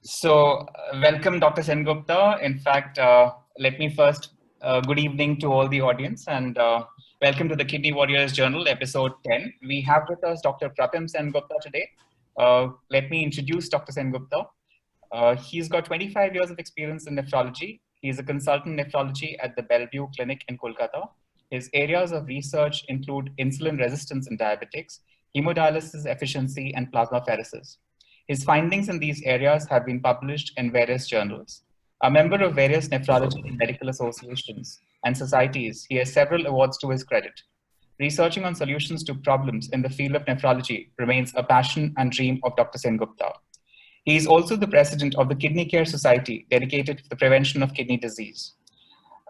Welcome, Dr. Sengupta. In fact, let me first good evening to all the audience and welcome to the Kidney Warriors Journal, episode 10. We have with us Dr. Pratham Sengupta today. Let me introduce Dr. Sengupta. He's got 25 years of experience in nephrology. He's a consultant nephrology at the Bellevue Clinic in Kolkata. His areas of research include insulin resistance in diabetics, hemodialysis efficiency, and plasmapheresis. His findings in these areas have been published in various journals. A member of various nephrology and medical associations and societies, he has several awards to his credit. Researching on solutions to problems in the field of nephrology remains a passion and dream of Dr. Sengupta. He is also the president of the Kidney Care Society, dedicated to the prevention of kidney disease.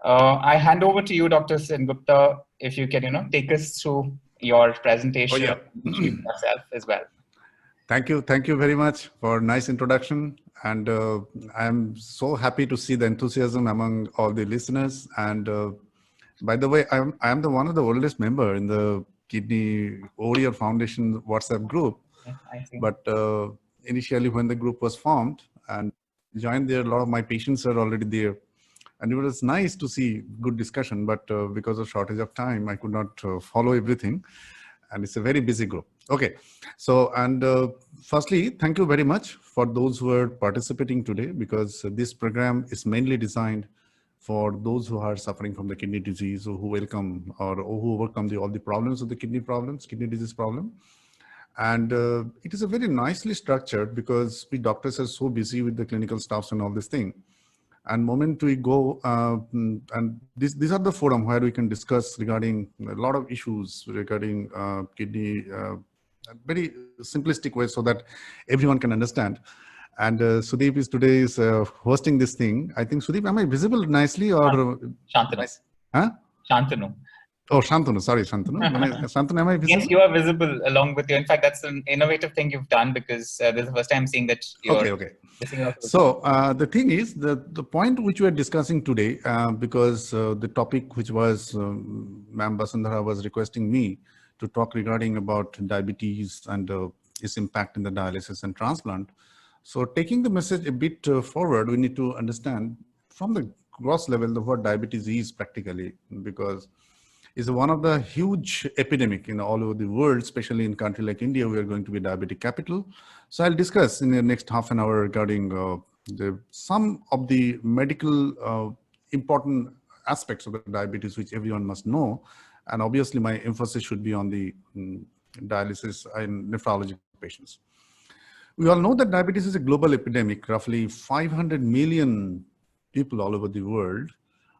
I hand over to you, Dr. Sengupta, if you can, take us through your presentation, introduce yourself as well. Thank you very much for a nice introduction. And I'm so happy to see the enthusiasm among all the listeners. And by the way, I am the one of the oldest member in the Kidney Warrior Foundation WhatsApp group. I see. But initially when the group was formed and joined there, a lot of my patients are already there. And it was nice to see good discussion, but because of shortage of time, I could not follow everything. And it's a very busy group. Okay, so firstly, thank you very much for those who are participating today, because this program is mainly designed for those who are suffering from the kidney disease, or who welcome or who overcome all the problems of the kidney disease problem. And it is a very nicely structured, because we doctors are so busy with the clinical staffs and all this thing. And moment we go, and these are the forum where we can discuss regarding a lot of issues regarding kidney, very simplistic way, so that everyone can understand. And Sudeep is today hosting this thing. I think, Sudeep, am I visible nicely or? Shantanu. Huh? Shantanu. Oh, Shantanu, sorry, Shantanu. Shantanu, am I visible? Yes, you are visible along with you. In fact, that's an innovative thing you've done, because this is the first time seeing that you're Okay. So the thing is, the point which we are discussing today, because the topic which was Ma'am Basundhara was requesting me to talk regarding about diabetes and its impact in the dialysis and transplant. So taking the message a bit forward, we need to understand from the gross level what diabetes is practically, because it's one of the huge epidemic in all over the world, especially in a country like India. We are going to be diabetic capital. So I'll discuss in the next half an hour regarding some of the medical important aspects of the diabetes, which everyone must know. And obviously my emphasis should be on the dialysis and nephrology patients. We all know that diabetes is a global epidemic. Roughly 500 million people all over the world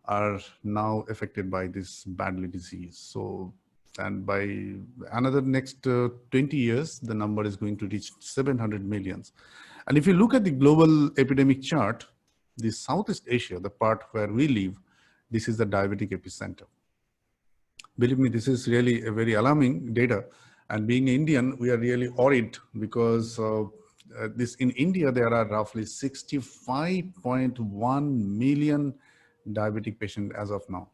are now affected by this badly disease. So, and by another next 20 years, the number is going to reach 700 millions. And if you look at the global epidemic chart, the Southeast Asia, the part where we live, this is the diabetic epicenter. Believe me, this is really a very alarming data. And being Indian, we are really worried, because in India, there are roughly 65.1 million diabetic patient as of now.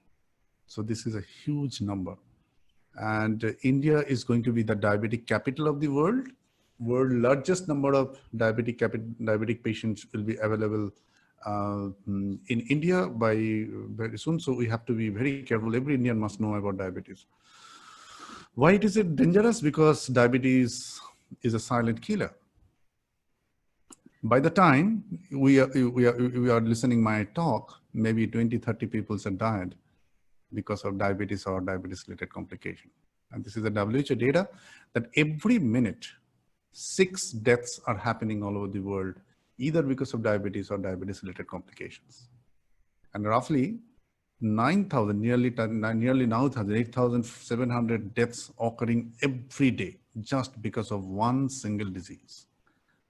So this is a huge number. And India is going to be the diabetic capital of the world. World largest number of diabetic patients will be available in India by very soon. So we have to be very careful. Every Indian must know about diabetes. Why is it dangerous? Because diabetes is a silent killer. By the time we are listening my talk, maybe 20, 30 people have died because of diabetes or diabetes-related complication. And this is the WHO data that every minute, 6 deaths are happening all over the world, either because of diabetes or diabetes-related complications. And roughly 9,000, nearly now 8,700 deaths occurring every day, just because of one single disease.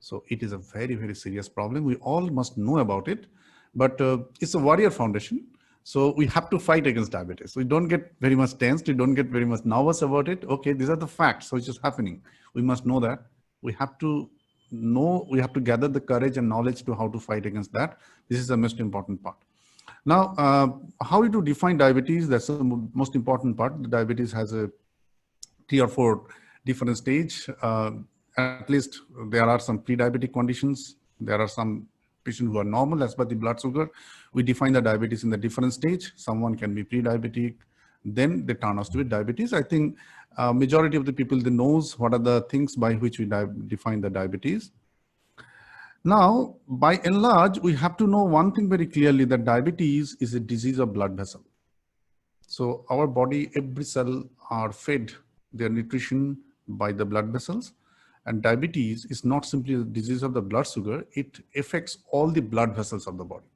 So it is a very, very serious problem. We all must know about it, but it's a warrior foundation. So we have to fight against diabetes. We don't get very much tensed. We don't get very much nervous about it. Okay, these are the facts. So it's just happening. We must know that. We have to gather the courage and knowledge to how to fight against that. This is the most important part. Now, how to define diabetes? That's the most important part. The diabetes has a 3 or 4 different stage. At least there are some pre-diabetic conditions. There are some patients who are normal as per the blood sugar. We define the diabetes in the different stage. Someone can be pre-diabetic, then they turn out to be diabetes. I think majority of the people, they knows what are the things by which we define the diabetes. Now, by and large, we have to know one thing very clearly, that diabetes is a disease of blood vessel. So our body, every cell are fed their nutrition by the blood vessels. And diabetes is not simply a disease of the blood sugar, it affects all the blood vessels of the body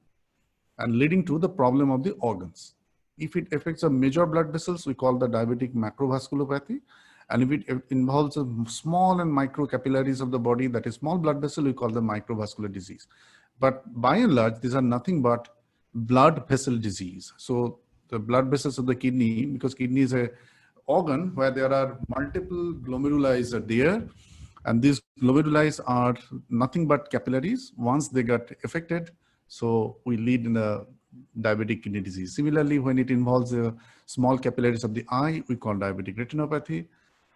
and leading to the problem of the organs. If it affects the major blood vessels, we call the diabetic macrovasculopathy. And if it involves the small and micro capillaries of the body, that is small blood vessel, we call the microvascular disease. But by and large, these are nothing but blood vessel disease. So the blood vessels of the kidney, because kidney is a organ where there are multiple glomeruli are there, and these glomeruli are nothing but capillaries. Once they get affected, so we lead in a diabetic kidney disease. Similarly, when it involves the small capillaries of the eye, we call diabetic retinopathy.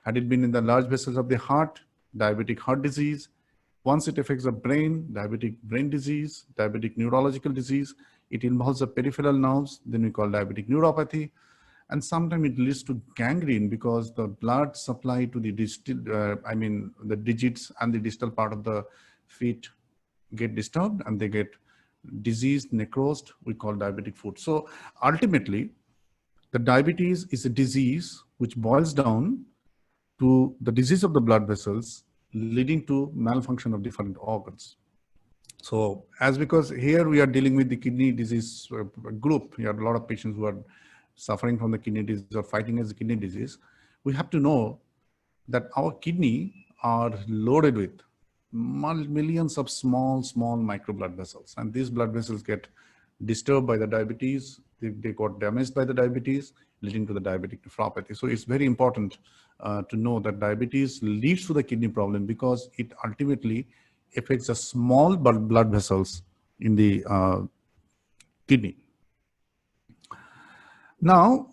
Had it been in the large vessels of the heart, diabetic heart disease. Once it affects the brain, diabetic brain disease, diabetic neurological disease. It involves the peripheral nerves, then we call diabetic neuropathy. And sometimes it leads to gangrene because the blood supply to the the digits and the distal part of the feet get disturbed and they get diseased, necrosed, we call diabetic foot. So ultimately, the diabetes is a disease which boils down to the disease of the blood vessels leading to malfunction of different organs. So because here we are dealing with the kidney disease group, we have a lot of patients who are suffering from the kidney disease or fighting as a kidney disease. We have to know that our kidney are loaded with millions of small micro blood vessels, and these blood vessels get disturbed by the diabetes. They got damaged by the diabetes, leading to the diabetic nephropathy. So it's very important to know that diabetes leads to the kidney problem because it ultimately affects the small blood vessels in the kidney. Now,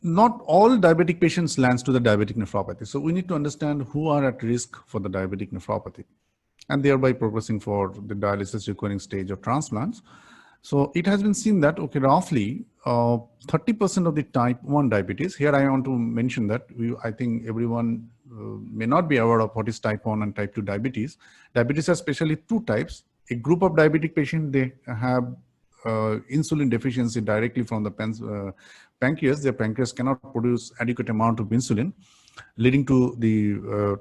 not all diabetic patients lands to the diabetic nephropathy. So we need to understand who are at risk for the diabetic nephropathy and thereby progressing for the dialysis requiring stage of transplants. So it has been seen that, okay, roughly 30% of the type 1 diabetes, here I want to mention that I think everyone may not be aware of what is type 1 and type 2 diabetes. Diabetes has especially two types. A group of diabetic patients, they have insulin deficiency directly from the pancreas. Their pancreas cannot produce adequate amount of insulin, leading to the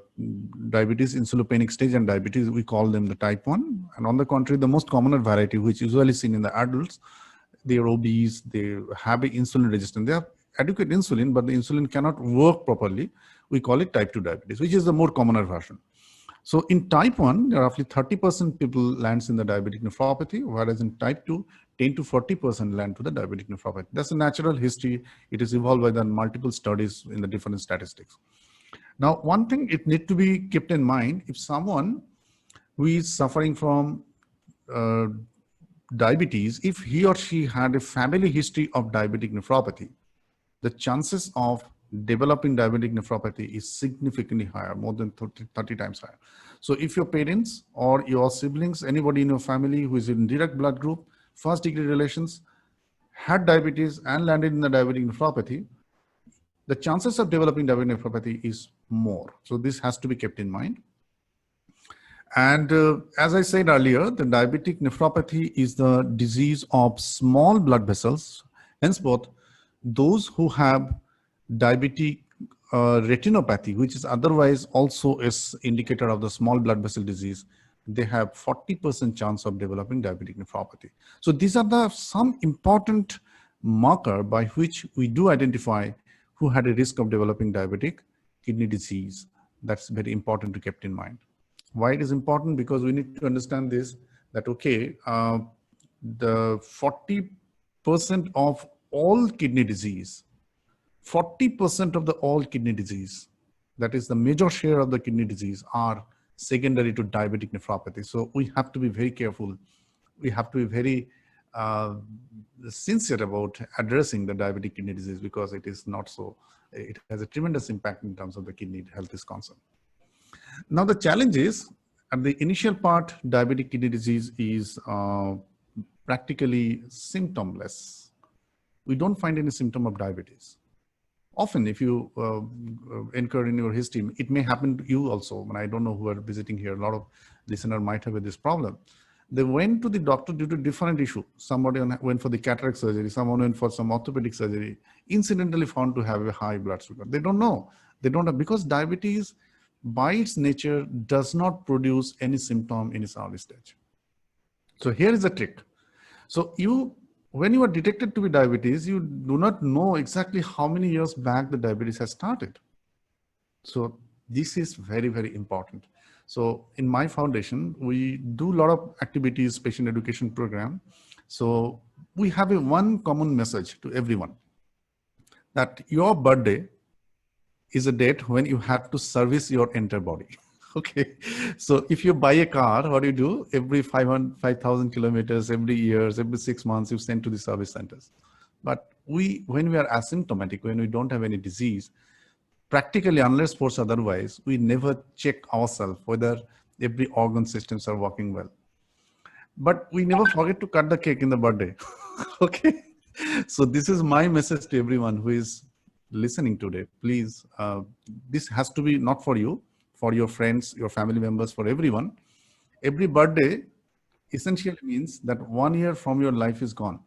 diabetes, insulopenic stage and diabetes. We call them the type 1. And on the contrary, the most common variety, which is usually seen in the adults, they are obese, they have insulin resistance. They have adequate insulin, but the insulin cannot work properly. We call it type 2 diabetes, which is the more common version. So in type 1, roughly 30% people lands in the diabetic nephropathy, whereas in type 2, 10 to 40% land to the diabetic nephropathy. That's a natural history. It is evolved by the multiple studies in the different statistics. Now, one thing it needs to be kept in mind, if someone who is suffering from diabetes, if he or she had a family history of diabetic nephropathy, the chances of developing diabetic nephropathy is significantly higher, more than 30 times higher. So if your parents or your siblings, anybody in your family who is in direct blood group, first degree relations, had diabetes and landed in the diabetic nephropathy, the chances of developing diabetic nephropathy is more. So this has to be kept in mind. And as I said earlier, the diabetic nephropathy is the disease of small blood vessels. Henceforth, those who have diabetic retinopathy, which is otherwise also is indicator of the small blood vessel disease, they have 40% chance of developing diabetic nephropathy. So these are some important marker by which we do identify who had a risk of developing diabetic kidney disease. That's very important to keep in mind. Why it is important? Because we need to understand this, that okay, the 40% of all kidney disease, 40% of the all kidney disease, that is the major share of the kidney disease, are secondary to diabetic nephropathy. So we have to be very careful. We have to be very sincere about addressing the diabetic kidney disease, because it is not so, it has a tremendous impact in terms of the kidney health is concerned. Now the challenge is, At the initial part, diabetic kidney disease is practically symptomless. We don't find any symptom of diabetes. Often, if you incur in your history, it may happen to you also. When I don't know who are visiting here, a lot of listeners might have this problem. They went to the doctor due to different issue. Somebody went for the cataract surgery, someone went for some orthopedic surgery, incidentally found to have a high blood sugar. They don't know. They don't have, because diabetes by its nature does not produce any symptom in its early stage. So here is the trick. So when you are detected to be diabetes, you do not know exactly how many years back the diabetes has started. So this is very, very important. So in my foundation, we do a lot of activities, patient education program. So we have one common message to everyone, that your birthday is a date when you have to service your entire body. Okay. So if you buy a car, what do you do? Every 5,000 kilometers, every year, every 6 months, you send to the service centers. But when we are asymptomatic, when we don't have any disease, practically, unless forced otherwise, we never check ourselves whether every organ systems are working well. But we never forget to cut the cake in the birthday. Okay. So this is my message to everyone who is listening today. Please, this has to be not for you, for your friends, your family members, for everyone. Every birthday essentially means that 1 year from your life is gone.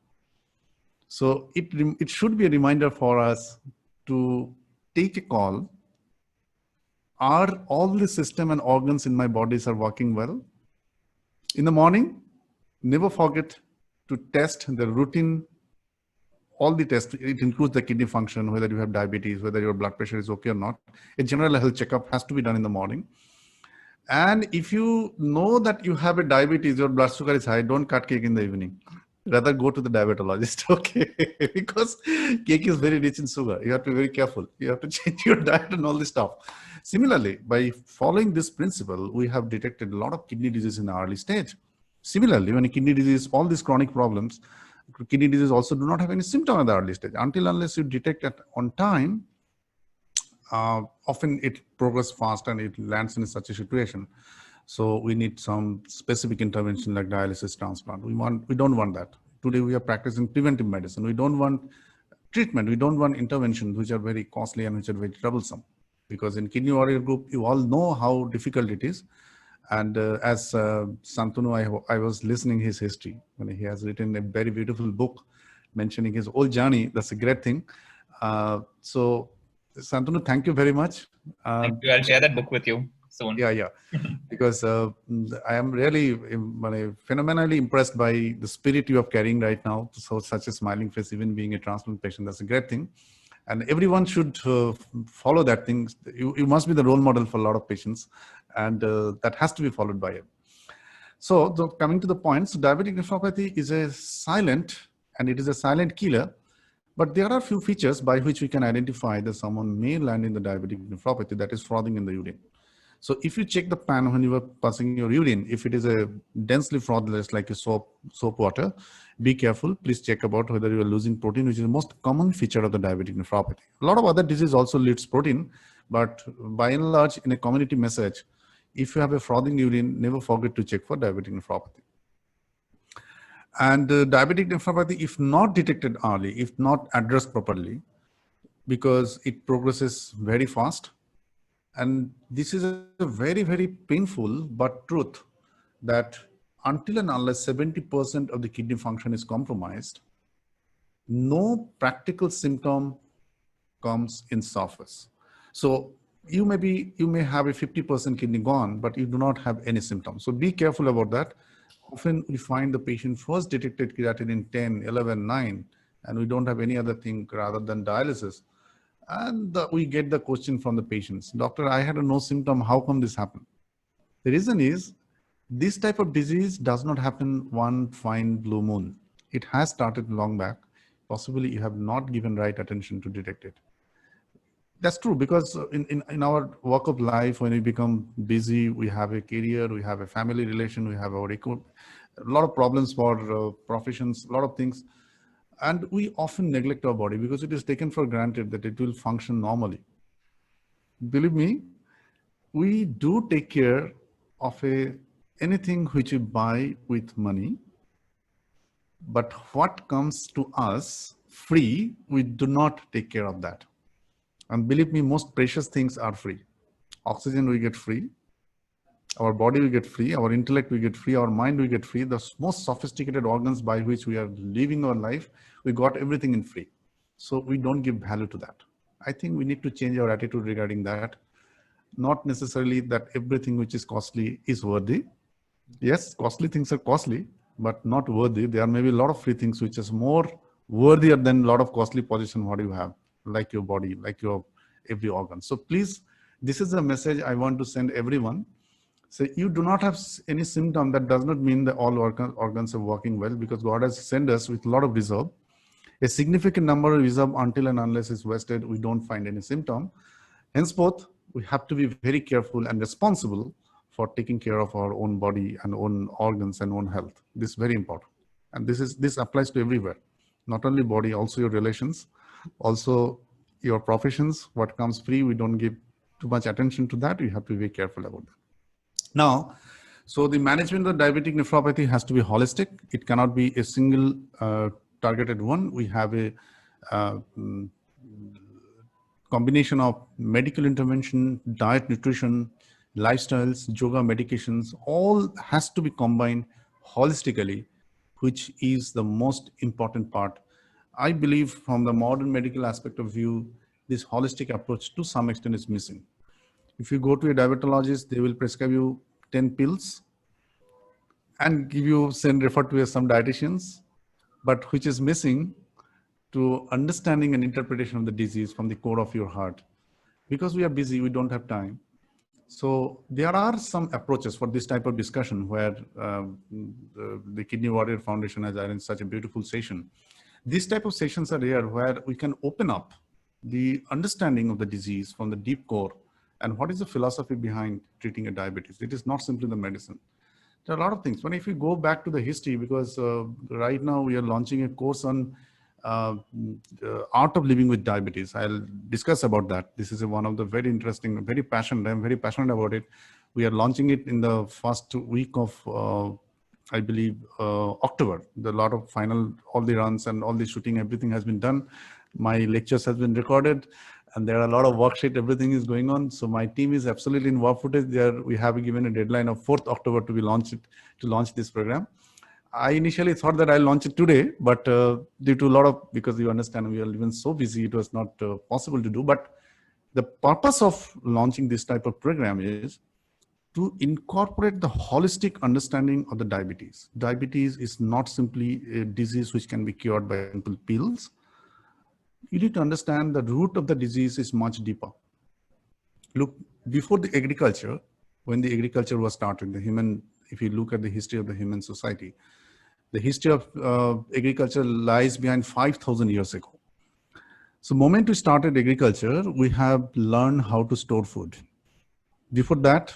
So it should be a reminder for us to take a call. Are all the system and organs in my bodies are working well? In the morning, never forget to test the routine, all the tests. It includes the kidney function, whether you have diabetes, whether your blood pressure is okay or not. A general health checkup has to be done in the morning. And if you know that you have a diabetes, your blood sugar is high, don't cut cake in the evening. Rather go to the diabetologist, okay? Because cake is very rich in sugar. You have to be very careful. You have to change your diet and all this stuff. Similarly, by following this principle, we have detected a lot of kidney disease in the early stage. Similarly, when a kidney disease, all these chronic problems, kidney disease also do not have any symptom at the early stage. Unless you detect it on time, often it progresses fast and it lands in such a situation. So we need some specific intervention like dialysis, transplant. We don't want that. Today we are practicing preventive medicine. We don't want treatment. We don't want interventions which are very costly and which are very troublesome. Because in Kidney Warrior Group, you all know how difficult it is. And as Santanu, I was listening his history when he has written a very beautiful book mentioning his whole journey. That's a great thing. So Santanu, thank you very much. Thank you. I'll share that book with you soon. Yeah. Because I am really phenomenally impressed by the spirit you are carrying right now. So such a smiling face, even being a transplant patient, that's a great thing. And everyone should follow that thing. You must be the role model for a lot of patients, and that has to be followed by it. So coming to the points, diabetic nephropathy is a silent, and it is a silent killer. But there are a few features by which we can identify that someone may land in the diabetic nephropathy, that is frothing in the urine. So if you check the pan when you are passing your urine, if it is a densely frothless like a soap water, be careful. Please check about whether you are losing protein, which is the most common feature of the diabetic nephropathy. A lot of other disease also leads protein, but by and large, in a community message, if you have a frothing urine, never forget to check for diabetic nephropathy. And diabetic nephropathy, if not detected early, if not addressed properly, because it progresses very fast. And this is a very, very painful but truth that until and unless 70% of the kidney function is compromised, no practical symptom comes in surface. So you may have a 50% kidney gone, but you do not have any symptoms. So be careful about that. Often we find the patient first detected creatinine 10, 11, 9, and we don't have any other thing rather than dialysis. And we get the question from the patients, doctor, I had no symptom. How come this happened? The reason is this type of disease does not happen one fine blue moon. It has started long back. Possibly you have not given right attention to detect it. That's true, because in our walk of life, when we become busy, we have a career, we have a family relation, we have a lot of problems for professions, a lot of things. And we often neglect our body because it is taken for granted that it will function normally. Believe me, we do take care of anything which you buy with money, but what comes to us free, we do not take care of that. And believe me, most precious things are free. Oxygen we get free, our body we get free, our intellect we get free, our mind we get free. The most sophisticated organs by which we are living our life, we got everything in free. So we don't give value to that. I think we need to change our attitude regarding that. Not necessarily that everything which is costly is worthy. Yes, costly things are costly, but not worthy. There may be a lot of free things which is more worthier than a lot of costly possession what you have, like your body, like your every organ. So please, this is a message I want to send everyone. So you do not have any symptom, that does not mean that all organs are working well, because God has sent us with a lot of reserve. A significant number of reserve, until and unless it's wasted, we don't find any symptom. Henceforth, we have to be very careful and responsible for taking care of our own body and own organs and own health. This is very important. And this applies to everywhere, not only body, also your relations, also your professions. What comes free, we don't give too much attention to that. We have to be very careful about that. Now, so the management of diabetic nephropathy has to be holistic. It cannot be a single targeted one. We have a combination of medical intervention, diet, nutrition, lifestyles, yoga, medications, all has to be combined holistically, which is the most important part. I believe from the modern medical aspect of view, this holistic approach to some extent is missing. If you go to a diabetologist, they will prescribe you 10 pills and give you, refer to some dietitians, but which is missing to understanding and interpretation of the disease from the core of your heart. Because we are busy, we don't have time. So there are some approaches for this type of discussion where the Kidney Warrior Foundation has arranged such a beautiful session. These type of sessions are here where we can open up the understanding of the disease from the deep core and what is the philosophy behind treating a diabetes. It is not simply the medicine. There are a lot of things. But if we go back to the history, because right now we are launching a course on art of living with diabetes. I'll discuss about that. This is one of the very interesting, very passionate. I'm very passionate about it. We are launching it in the first week of, I believe, October. A lot of final, all the runs and all the shooting, everything has been done. My lectures has been recorded, and there are a lot of worksheet. Everything is going on. So my team is absolutely in work footage. There, we have given a deadline of 4th October to be launched to launch this program. I initially thought that I'll launch it today, but due to a lot of, because you understand, we are even so busy, it was not possible to do. But the purpose of launching this type of program is to incorporate the holistic understanding of the diabetes. Diabetes is not simply a disease which can be cured by simple pills. You need to understand the root of the disease is much deeper. Look, before the agriculture, when the agriculture was started, the human, if you look at the history of the human society, the history of agriculture lies behind 5,000 years ago. So the moment we started agriculture, we have learned how to store food. Before that,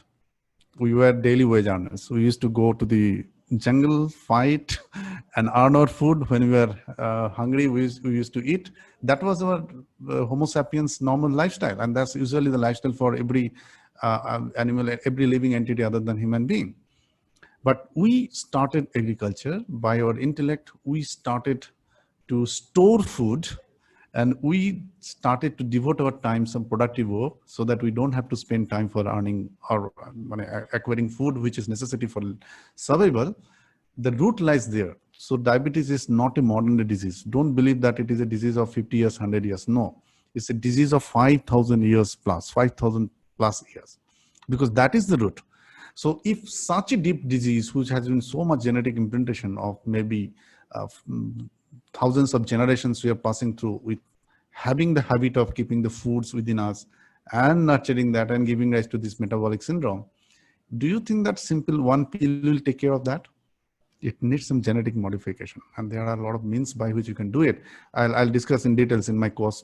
we were daily wage earners. We used to go to the jungle, fight, and earn our food. When we were hungry, we used to eat. That was our Homo sapiens normal lifestyle. And that's usually the lifestyle for every animal, every living entity other than human being. But we started agriculture by our intellect. We started to store food, and we started to devote our time some productive work so that we don't have to spend time for earning or acquiring food, which is necessity for survival. The root lies there. So diabetes is not a modern day disease. Don't believe that it is a disease of 50 years, 100 years. No, it's a disease of 5,000 years plus, 5,000 plus years, because that is the root. So if such a deep disease, which has been so much genetic imprintation of maybe thousands of generations we are passing through, with having the habit of keeping the foods within us and nurturing that and giving rise to this metabolic syndrome, do you think that simple one pill will take care of that? It needs some genetic modification, and there are a lot of means by which you can do it. I'll discuss in details in my course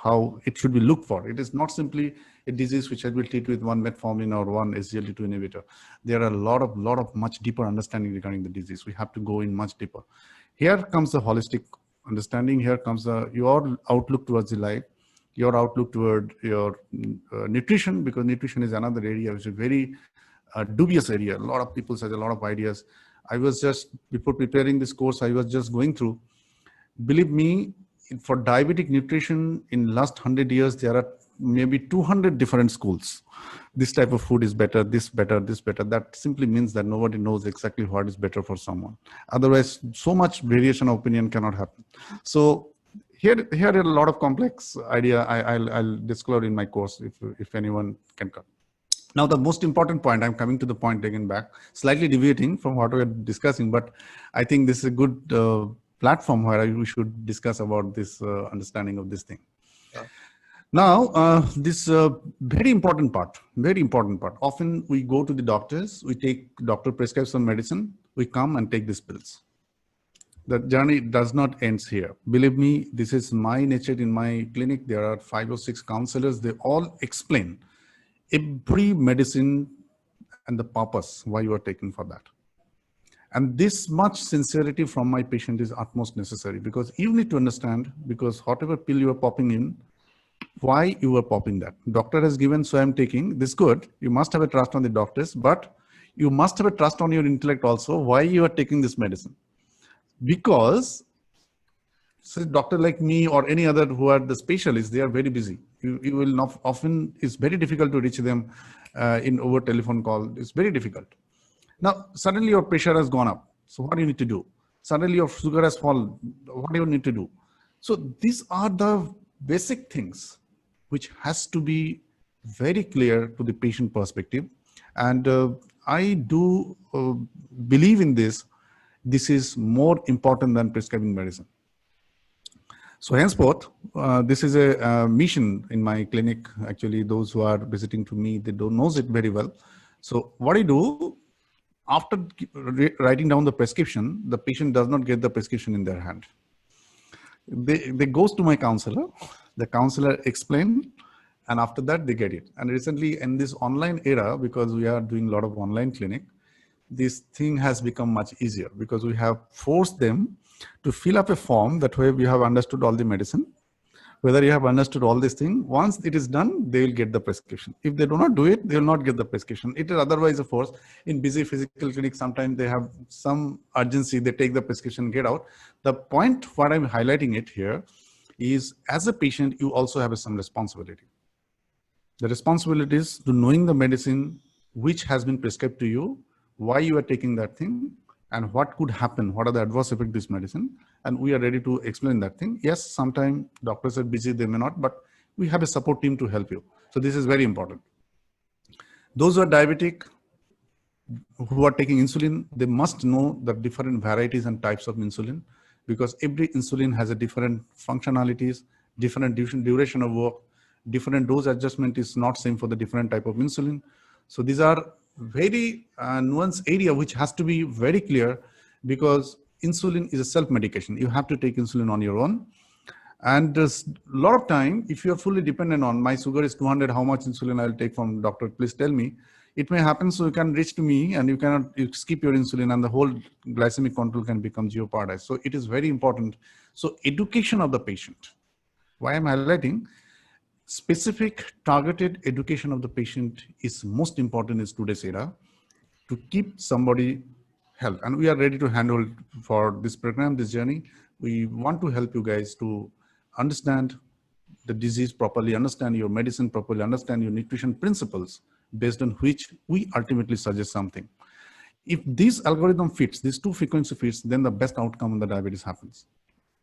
how it should be looked for. It is not simply a disease which I will treat with one metformin or one SGLT2 inhibitor. There are a lot of much deeper understanding regarding the disease. We have to go in much deeper. Here comes the holistic understanding. Here comes your outlook towards the life, your outlook toward your nutrition, because nutrition is another area which is very dubious area. A lot of people said a lot of ideas. I was just, before preparing this course, I was just going through. Believe me, for diabetic nutrition in last 100 years, there are maybe 200 different schools. This type of food is better, this better, this better. That simply means that nobody knows exactly what is better for someone. Otherwise, so much variation of opinion cannot happen. So here are a lot of complex idea. I'll disclose in my course if anyone can come. Now, the most important point, I'm coming to the point again back, slightly deviating from what we are discussing, but I think this is a good platform where we should discuss about this understanding of this thing. Yeah. Now, this very important part. Often we go to the doctors, we take doctor prescribes some medicine, we come and take these pills. The journey does not end here. Believe me, this is my nature in my clinic. There are 5 or 6 counselors. They all explain every medicine and the purpose why you are taking for that. And this much sincerity from my patient is utmost necessary, because you need to understand, because whatever pill you are popping in, why you are popping that. Doctor has given, so I'm taking this. Good. You must have a trust on the doctors, but you must have a trust on your intellect also, why you are taking this medicine. Because so doctor like me or any other who are the specialists, they are very busy. You will not, often it's very difficult to reach them in over telephone call. It's very difficult. Now, suddenly your pressure has gone up. So what do you need to do? Suddenly your sugar has fallen. What do you need to do? So these are the basic things which has to be very clear to the patient perspective. And I do believe in this. This is more important than prescribing medicine. So henceforth, this is a mission in my clinic. Actually, those who are visiting to me, they don't know it very well. So what I do, after writing down the prescription, the patient does not get the prescription in their hand. They goes to my counselor, the counselor explain, and after that they get it. And recently in this online era, because we are doing a lot of online clinic, this thing has become much easier, because we have forced them to fill up a form that way we have understood all the medicine. Whether you have understood all this thing, once it is done, they will get the prescription. If they do not do it, they will not get the prescription. It is otherwise, of course, in busy physical clinics, sometimes they have some urgency, they take the prescription, get out. The point what I'm highlighting it here is, as a patient, you also have some responsibility. The responsibility is to knowing the medicine which has been prescribed to you, why you are taking that thing, and what could happen, what are the adverse effects of this medicine, and we are ready to explain that thing. Yes, sometimes doctors are busy, they may not, but we have a support team to help you. So this is very important. Those who are diabetic, who are taking insulin, they must know the different varieties and types of insulin, because every insulin has a different functionalities, different duration of work, different dose adjustment is not same for the different type of insulin. So these are very nuanced area which has to be very clear, because insulin is a self-medication. You have to take insulin on your own. And a lot of time, if you are fully dependent on my sugar is 200, how much insulin I'll take from doctor, please tell me. It may happen, so you can reach to me and you skip your insulin and the whole glycemic control can become jeopardized. So it is very important. So education of the patient. Why I'm highlighting, specific targeted education of the patient is most important in today's era to keep somebody health. And we are ready to handle for this program, this journey. We want to help you guys to understand the disease properly, understand your medicine properly, understand your nutrition principles, based on which we ultimately suggest something. If this algorithm fits, these 2 frequency fits, then the best outcome in the diabetes happens.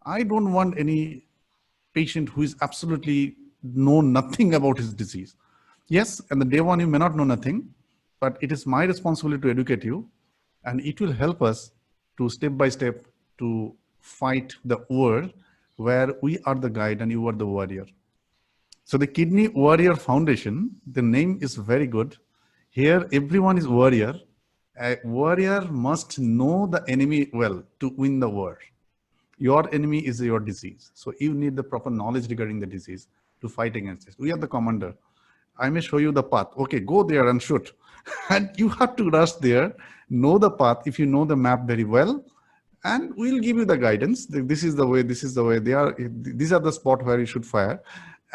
I don't want any patient who is absolutely know nothing about his disease. Yes, and the day one you may not know nothing, but it is my responsibility to educate you, and it will help us to step by step to fight the war where we are the guide and you are the warrior. So the Kidney Warrior Foundation, the name is very good. Here everyone is warrior. A warrior must know the enemy well to win the war. Your enemy is your disease. So you need the proper knowledge regarding the disease to fight against it. We are the commander. I may show you the path. Okay, go there and shoot. And you have to rush there, know the path if you know the map very well, and we'll give you the guidance. This is the way, this is the way. These are the spot where you should fire.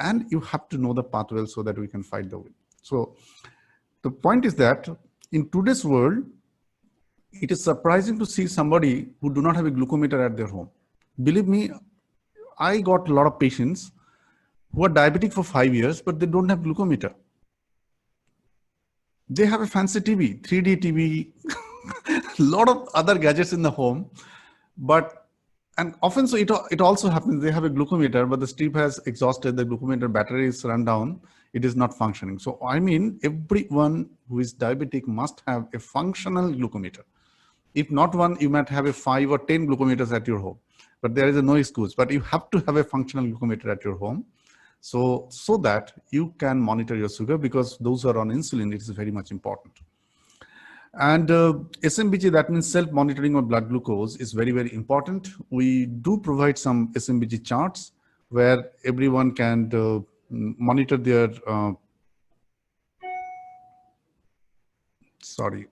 And you have to know the path well so that we can fight the win. So the point is that In today's world, it is surprising to see somebody who do not have a glucometer at their home. Believe me, I got a lot of patients who are diabetic for 5 years, but they don't have glucometer. They have a fancy TV, 3D TV, a lot of other gadgets in the home, but and often so it also happens they have a glucometer, but the strip has exhausted, the glucometer battery is run down, it is not functioning. So I mean, everyone who is diabetic must have a functional glucometer. If not one, you might have a 5 or 10 glucometers at your home, but there is no excuse. But you have to have a functional glucometer at your home, so that you can monitor your sugar, because those who are on insulin, it is very much important. And SMBG, that means self-monitoring of blood glucose, is very, very important. We do provide some SMBG charts where everyone can monitor their, sorry.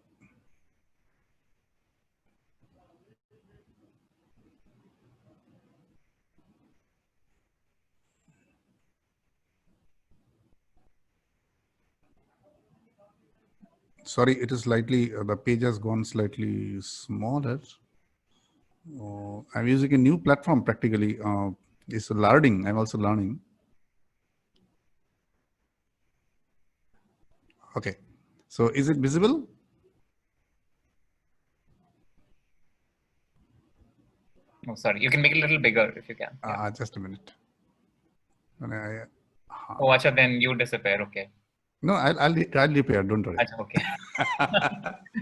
Sorry, it is slightly, the page has gone slightly smaller. I'm using a new platform practically. It's learning, I'm also learning. Okay, so is it visible? Oh, sorry. You can make it a little bigger if you can. Yeah. Just a minute. Oh, Acha, then you disappear. Okay. No, I'll repair. Don't worry. Acha, okay.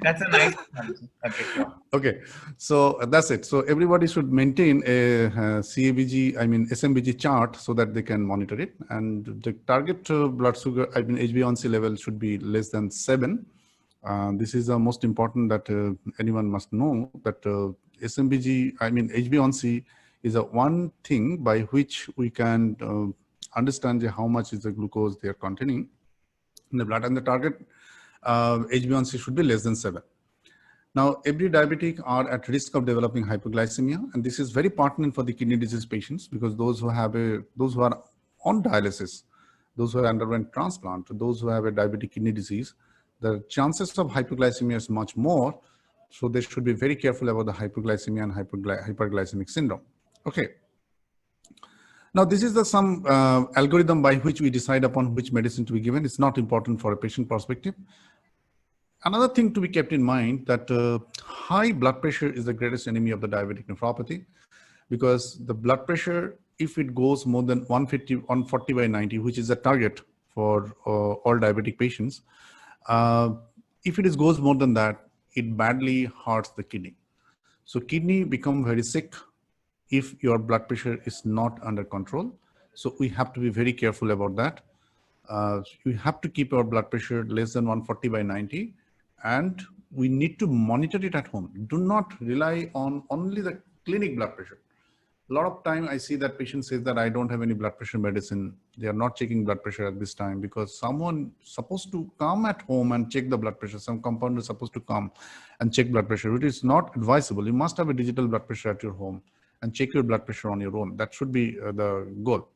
That's a nice one. Okay, sure. Okay, so that's it. So everybody should maintain a CABG, I mean SMBG chart, so that they can monitor it. And the target blood sugar, I mean HbA1c level, should be less than 7. This is the most important that anyone must know, that SMBG, I mean HbA1c, is a one thing by which we can understand how much is the glucose they are containing in the blood, and the target HbA1c should be less than 7. Now, every diabetic are at risk of developing hypoglycemia, and this is very pertinent for the kidney disease patients, because those who are on dialysis, those who have underwent transplant, those who have a diabetic kidney disease, the chances of hypoglycemia is much more. So they should be very careful about the hypoglycemia and hyperglycemic syndrome. Okay. Now, this is some algorithm by which we decide upon which medicine to be given. It's not important for a patient perspective. Another thing to be kept in mind, that high blood pressure is the greatest enemy of the diabetic nephropathy, because the blood pressure, if it goes more than 150, 140/90, which is the target for all diabetic patients, if it goes more than that, it badly hurts the kidney. So kidney become very sick if your blood pressure is not under control. So we have to be very careful about that. We have to keep our blood pressure less than 140/90, and we need to monitor it at home. Do not rely on only the clinic blood pressure. A lot of time I see that patient says that I don't have any blood pressure medicine. They are not checking blood pressure at this time, because someone supposed to come at home and check the blood pressure. Some compounder is supposed to come and check blood pressure. It is not advisable. You must have a digital blood pressure at your home and check your blood pressure on your own. That should be the goal.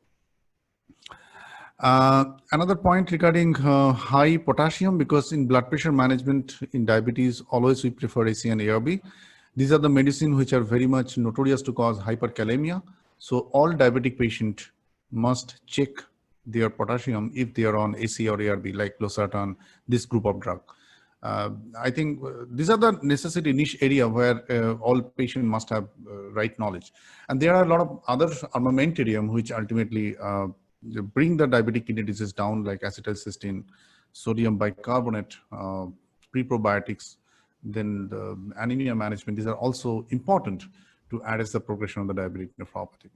Another point regarding high potassium, because in blood pressure management in diabetes, always we prefer AC and ARB. These are the medicines which are very much notorious to cause hyperkalemia. So all diabetic patients must check their potassium if they are on AC or ARB, like losartan, this group of drug. I think these are the necessary niche area where all patients must have right knowledge. And there are a lot of other armamentarium which ultimately bring the diabetic kidney disease down, like acetylcysteine, sodium bicarbonate, pre-probiotics, then the anemia management. These are also important to address the progression of the diabetic nephropathy.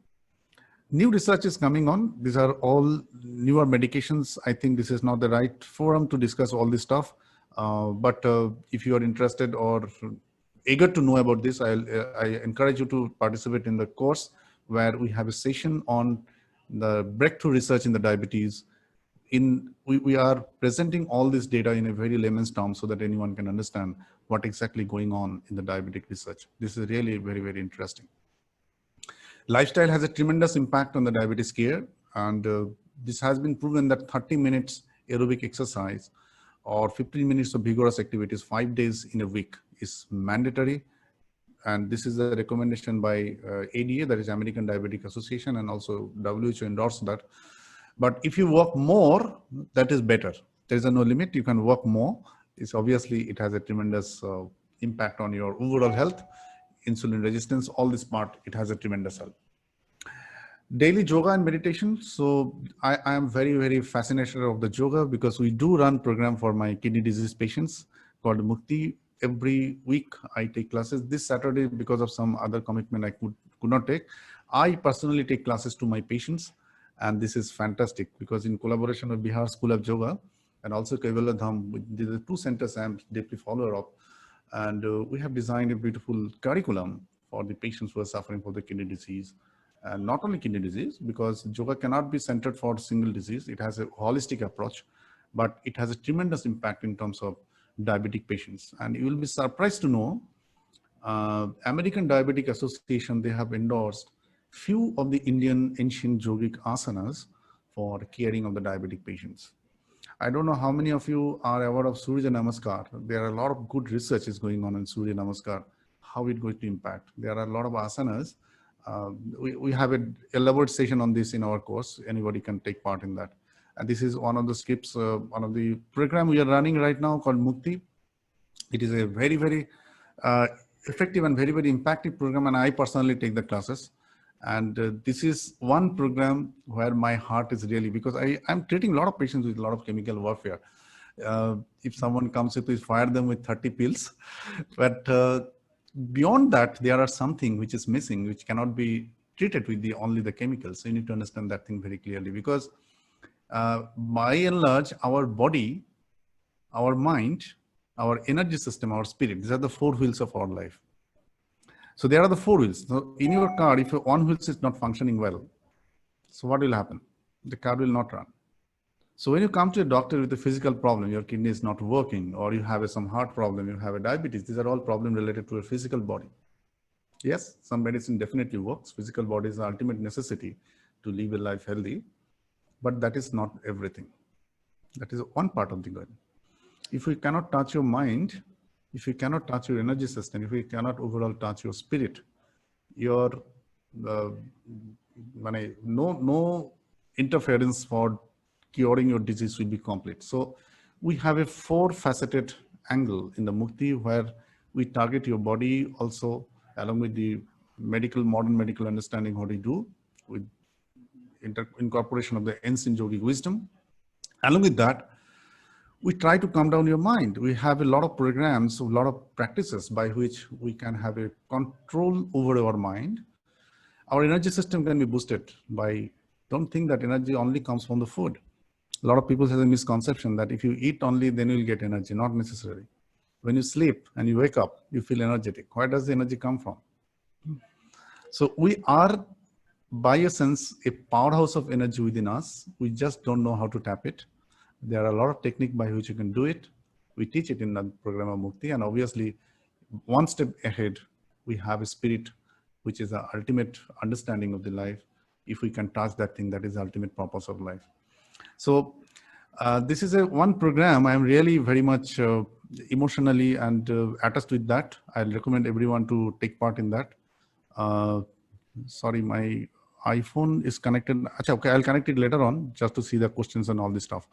New research is coming on. These are all newer medications. I think this is not the right forum to discuss all this stuff. But if you are interested or eager to know about this, I encourage you to participate in the course, where we have a session on the breakthrough research in the diabetes. We are presenting all this data in a very layman's terms, so that anyone can understand what exactly going on in the diabetic research. This is really very, very interesting. Lifestyle has a tremendous impact on the diabetes care, and this has been proven that 30 minutes aerobic exercise or 15 minutes of vigorous activities 5 days in a week is mandatory. And this is a recommendation by ADA, that is American Diabetic Association, and also WHO endorsed that. But if you work more, that is better. There is no limit. You can work more. It's obviously, it has a tremendous impact on your overall health, insulin resistance, all this part, it has a tremendous help. Daily yoga and meditation. So I am very, very fascinated of the yoga, because we do run program for my kidney disease patients called Mukti. Every week I take classes. This Saturday, because of some other commitment, I could not take. I personally take classes to my patients, and this is fantastic, because in collaboration with Bihar School of Yoga and also Kaivalya Dham, these are two centers I am deeply follower of, and we have designed a beautiful curriculum for the patients who are suffering from the kidney disease. And not only kidney disease, because yoga cannot be centered for single disease. It has a holistic approach, but it has a tremendous impact in terms of diabetic patients. And you will be surprised to know, American Diabetic Association, they have endorsed few of the Indian ancient yogic asanas for caring of the diabetic patients. I don't know how many of you are aware of Surya Namaskar. There are a lot of good research is going on in Surya Namaskar, how it's going to impact. There are a lot of asanas. We have an elaborate session on this in our course. Anybody can take part in that. And this is one of the scripts, one of the program we are running right now called Mukti. It is a very, very effective and very, very impactful program. And I personally take the classes. And this is one program where my heart is really, because I'm treating a lot of patients with a lot of chemical warfare. If someone comes with, please fire them with 30 pills. But beyond that, there are something which is missing, which cannot be treated with only the chemicals. So you need to understand that thing very clearly, because by and large, our body, our mind, our energy system, our spirit, these are the four wheels of our life. So there are the four wheels. So in your car, if one wheel is not functioning well, so what will happen? The car will not run. So when you come to a doctor with a physical problem, your kidney is not working, or you have some heart problem, you have a diabetes, these are all problems related to a physical body. Yes, some medicine definitely works. Physical body is the ultimate necessity to live a life healthy, but that is not everything. That is one part of the good. If we cannot touch your mind, if you cannot touch your energy system, if you cannot overall touch your spirit, your no interference for curing your disease will be complete. So we have a four-faceted angle in the Mukti, where we target your body also, along with the modern medical understanding, how to do with incorporation of the ancient yogic wisdom. Along with that, we try to calm down your mind. We have a lot of programs, a lot of practices by which we can have a control over our mind. Our energy system can be boosted by, don't think that energy only comes from the food. A lot of people have a misconception that if you eat only, then you'll get energy. Not necessarily. When you sleep and you wake up, you feel energetic. Where does the energy come from? So we are, by a sense, a powerhouse of energy within us. We just don't know how to tap it. There are a lot of techniques by which you can do it. We teach it in the program of Mukti. And obviously, one step ahead, we have a spirit, which is the ultimate understanding of the life. If we can touch that thing, that is the ultimate purpose of life. So this is one program I'm really very much emotionally and attached with that. I'll recommend everyone to take part in that. Sorry, my iPhone is connected. Okay, I'll connect it later on just to see the questions and all this stuff.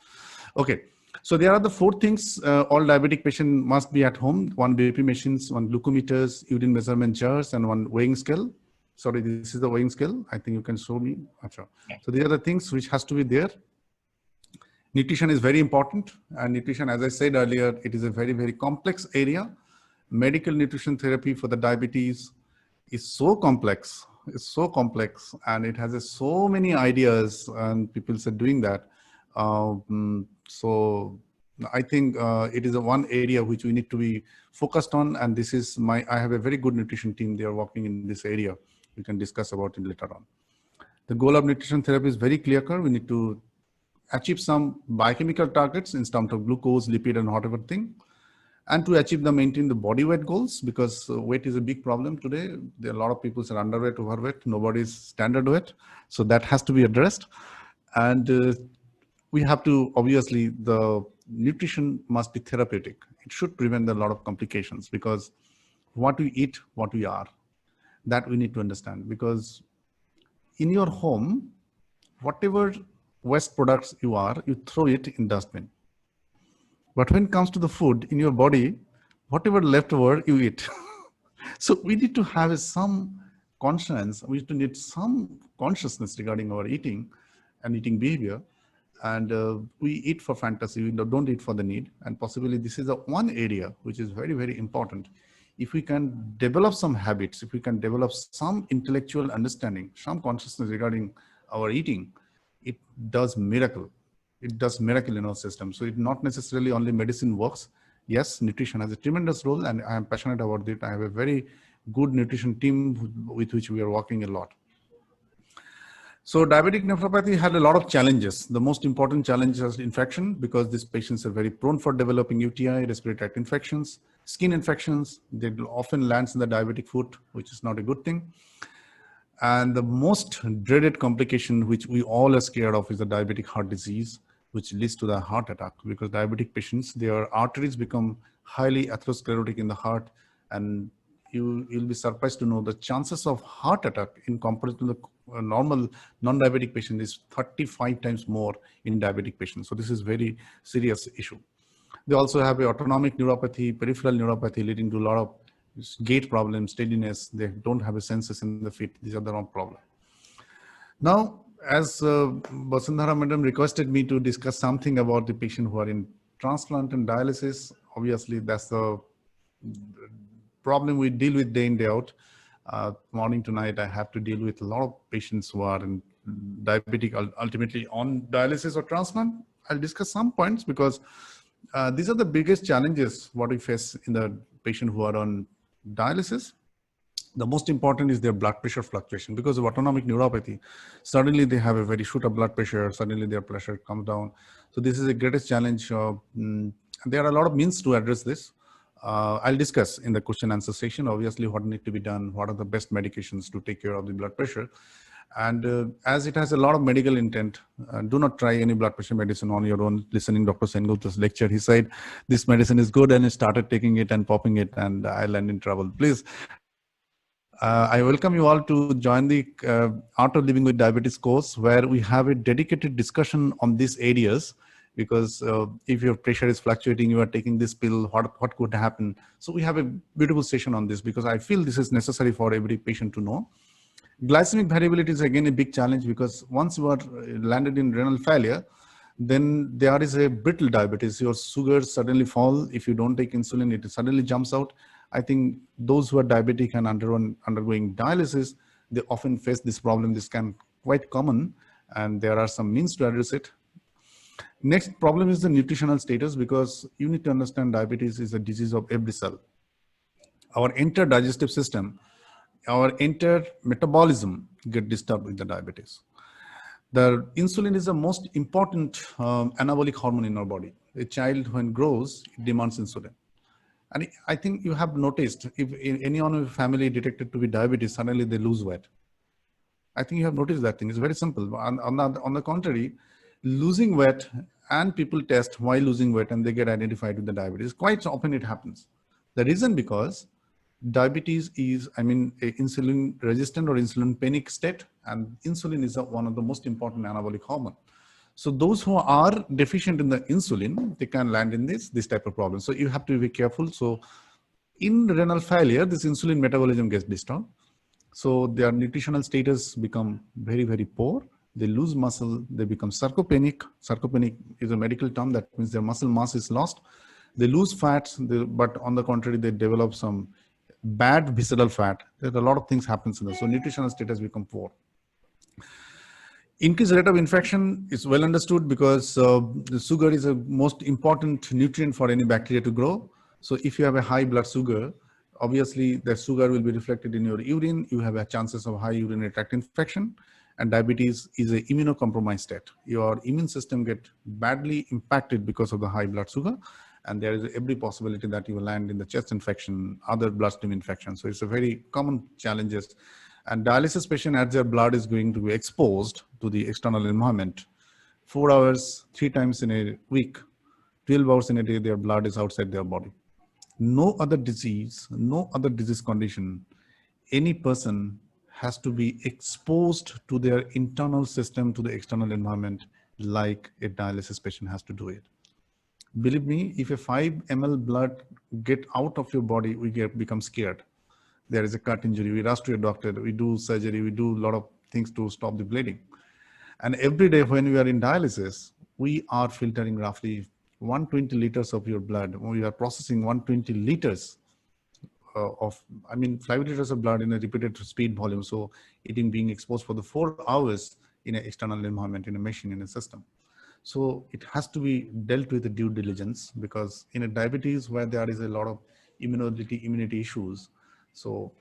Okay, so there are the four things all diabetic patient must be at home: one BP machines, one glucometers, urine measurement jars, and one weighing scale. Sorry, this is the weighing scale. I think you can show me. So these are the things which has to be there. Nutrition is very important, and nutrition, as I said earlier, it is a very, very complex area. Medical nutrition therapy for the diabetes is so complex. It's so complex, and it has so many ideas, and people are doing that. So I think it is one area which we need to be focused on, and this is I have a very good nutrition team. They are working in this area. We can discuss about it later on. The goal of nutrition therapy is very clear. We need to achieve some biochemical targets in terms of glucose, lipid, and whatever thing, and to achieve maintain the body weight goals, because weight is a big problem today. There are a lot of people are underweight, overweight. Nobody's standard weight, so that has to be addressed. And we have to, obviously, the nutrition must be therapeutic. It should prevent a lot of complications, because what we eat, what we are, that we need to understand. Because in your home, whatever waste products you throw it in dustbin. But when it comes to the food in your body, whatever leftover you eat. So we need to have some conscience, we need to need some consciousness regarding our eating and eating behavior. And we eat for fantasy, we don't eat for the need. And possibly this is the one area which is very, very important. If we can develop some habits, if we can develop some intellectual understanding, some consciousness regarding our eating, it does miracle. It does miracle in our system. So it not necessarily only medicine works. Yes, nutrition has a tremendous role, and I am passionate about it. I have a very good nutrition team with which we are working a lot. So diabetic nephropathy had a lot of challenges. The most important challenge is infection, because these patients are very prone for developing UTI, respiratory tract infections, skin infections. They often lands in the diabetic foot, which is not a good thing. And the most dreaded complication, which we all are scared of, is the diabetic heart disease, which leads to the heart attack. Because diabetic patients, their arteries become highly atherosclerotic in the heart, and you'll be surprised to know the chances of heart attack in comparison to the normal non-diabetic patient is 35 times more in diabetic patients. So this is very serious issue. They also have a autonomic neuropathy, peripheral neuropathy, leading to a lot of gait problems, steadiness. They don't have a senses in the feet. These are the wrong problem. Now, as Basundhara madam requested me to discuss something about the patient who are in transplant and dialysis, obviously that's the problem we deal with day in, day out. Morning to night, I have to deal with a lot of patients who are in diabetic, ultimately on dialysis or transplant. I'll discuss some points, because these are the biggest challenges what we face in the patient who are on dialysis. The most important is their blood pressure fluctuation. Because of autonomic neuropathy, suddenly they have a very shoot up blood pressure, suddenly their pressure comes down. So this is the greatest challenge. There are a lot of means to address this. I'll discuss in the question answer session, obviously, what need to be done, what are the best medications to take care of the blood pressure. And as it has a lot of medical intent, do not try any blood pressure medicine on your own. Listening Dr. Sengupta's lecture, he said, this medicine is good, and he started taking it and popping it, and I land in trouble. Please, I welcome you all to join the Art of Living with Diabetes course, where we have a dedicated discussion on these areas. Because if your pressure is fluctuating, you are taking this pill, what could happen? So we have a beautiful session on this, because I feel this is necessary for every patient to know. Glycemic variability is again a big challenge, because once you are landed in renal failure, then there is a brittle diabetes. Your sugars suddenly fall. If you don't take insulin, it suddenly jumps out. I think those who are diabetic and undergoing dialysis, they often face this problem. This can quite common, and there are some means to address it. Next problem is the nutritional status, because you need to understand diabetes is a disease of every cell. Our entire digestive system, our entire metabolism get disturbed with the diabetes. The insulin is the most important anabolic hormone in our body. A child, when grows, it demands insulin. And I think you have noticed, if anyone in your family detected to be diabetes, suddenly they lose weight. I think you have noticed that thing. It's very simple. On the contrary, losing weight, and people test why losing weight and they get identified with the diabetes. Quite often it happens. The reason because diabetes is, a insulin resistant or insulin panic state, and insulin is one of the most important anabolic hormone. So those who are deficient in the insulin, they can land in this type of problem. So you have to be careful. So in renal failure, this insulin metabolism gets disturbed. So their nutritional status become very, very poor. They lose muscle, they become sarcopenic. Sarcopenic is a medical term that means their muscle mass is lost. They lose fats, but on the contrary, they develop some bad visceral fat. There are a lot of things happens in this. So nutritional status become poor. Increased rate of infection is well understood, because the sugar is a most important nutrient for any bacteria to grow. So if you have a high blood sugar, obviously the sugar will be reflected in your urine. You have a chances of high urinary tract infection. And diabetes is an immunocompromised state. Your immune system get badly impacted because of the high blood sugar. And there is every possibility that you will land in the chest infection, other bloodstream infection. So it's a very common challenges. And dialysis patient, as their blood is going to be exposed to the external environment, 4 hours, 3 times in a week, 12 hours in a day, their blood is outside their body. No other disease condition, any person has to be exposed to their internal system, to the external environment, like a dialysis patient has to do it. Believe me, if a 5 ml blood get out of your body, we become scared. There is a cut injury, we rush to a doctor, we do surgery, we do a lot of things to stop the bleeding. And every day when we are in dialysis, we are filtering roughly 120 liters of your blood. We are processing 120 liters 5 liters of blood in a repeated speed volume. So it is being exposed for the 4 hours in an external environment, in a machine, in a system. So it has to be dealt with due diligence, because in a diabetes where there is a lot of immunity issues. So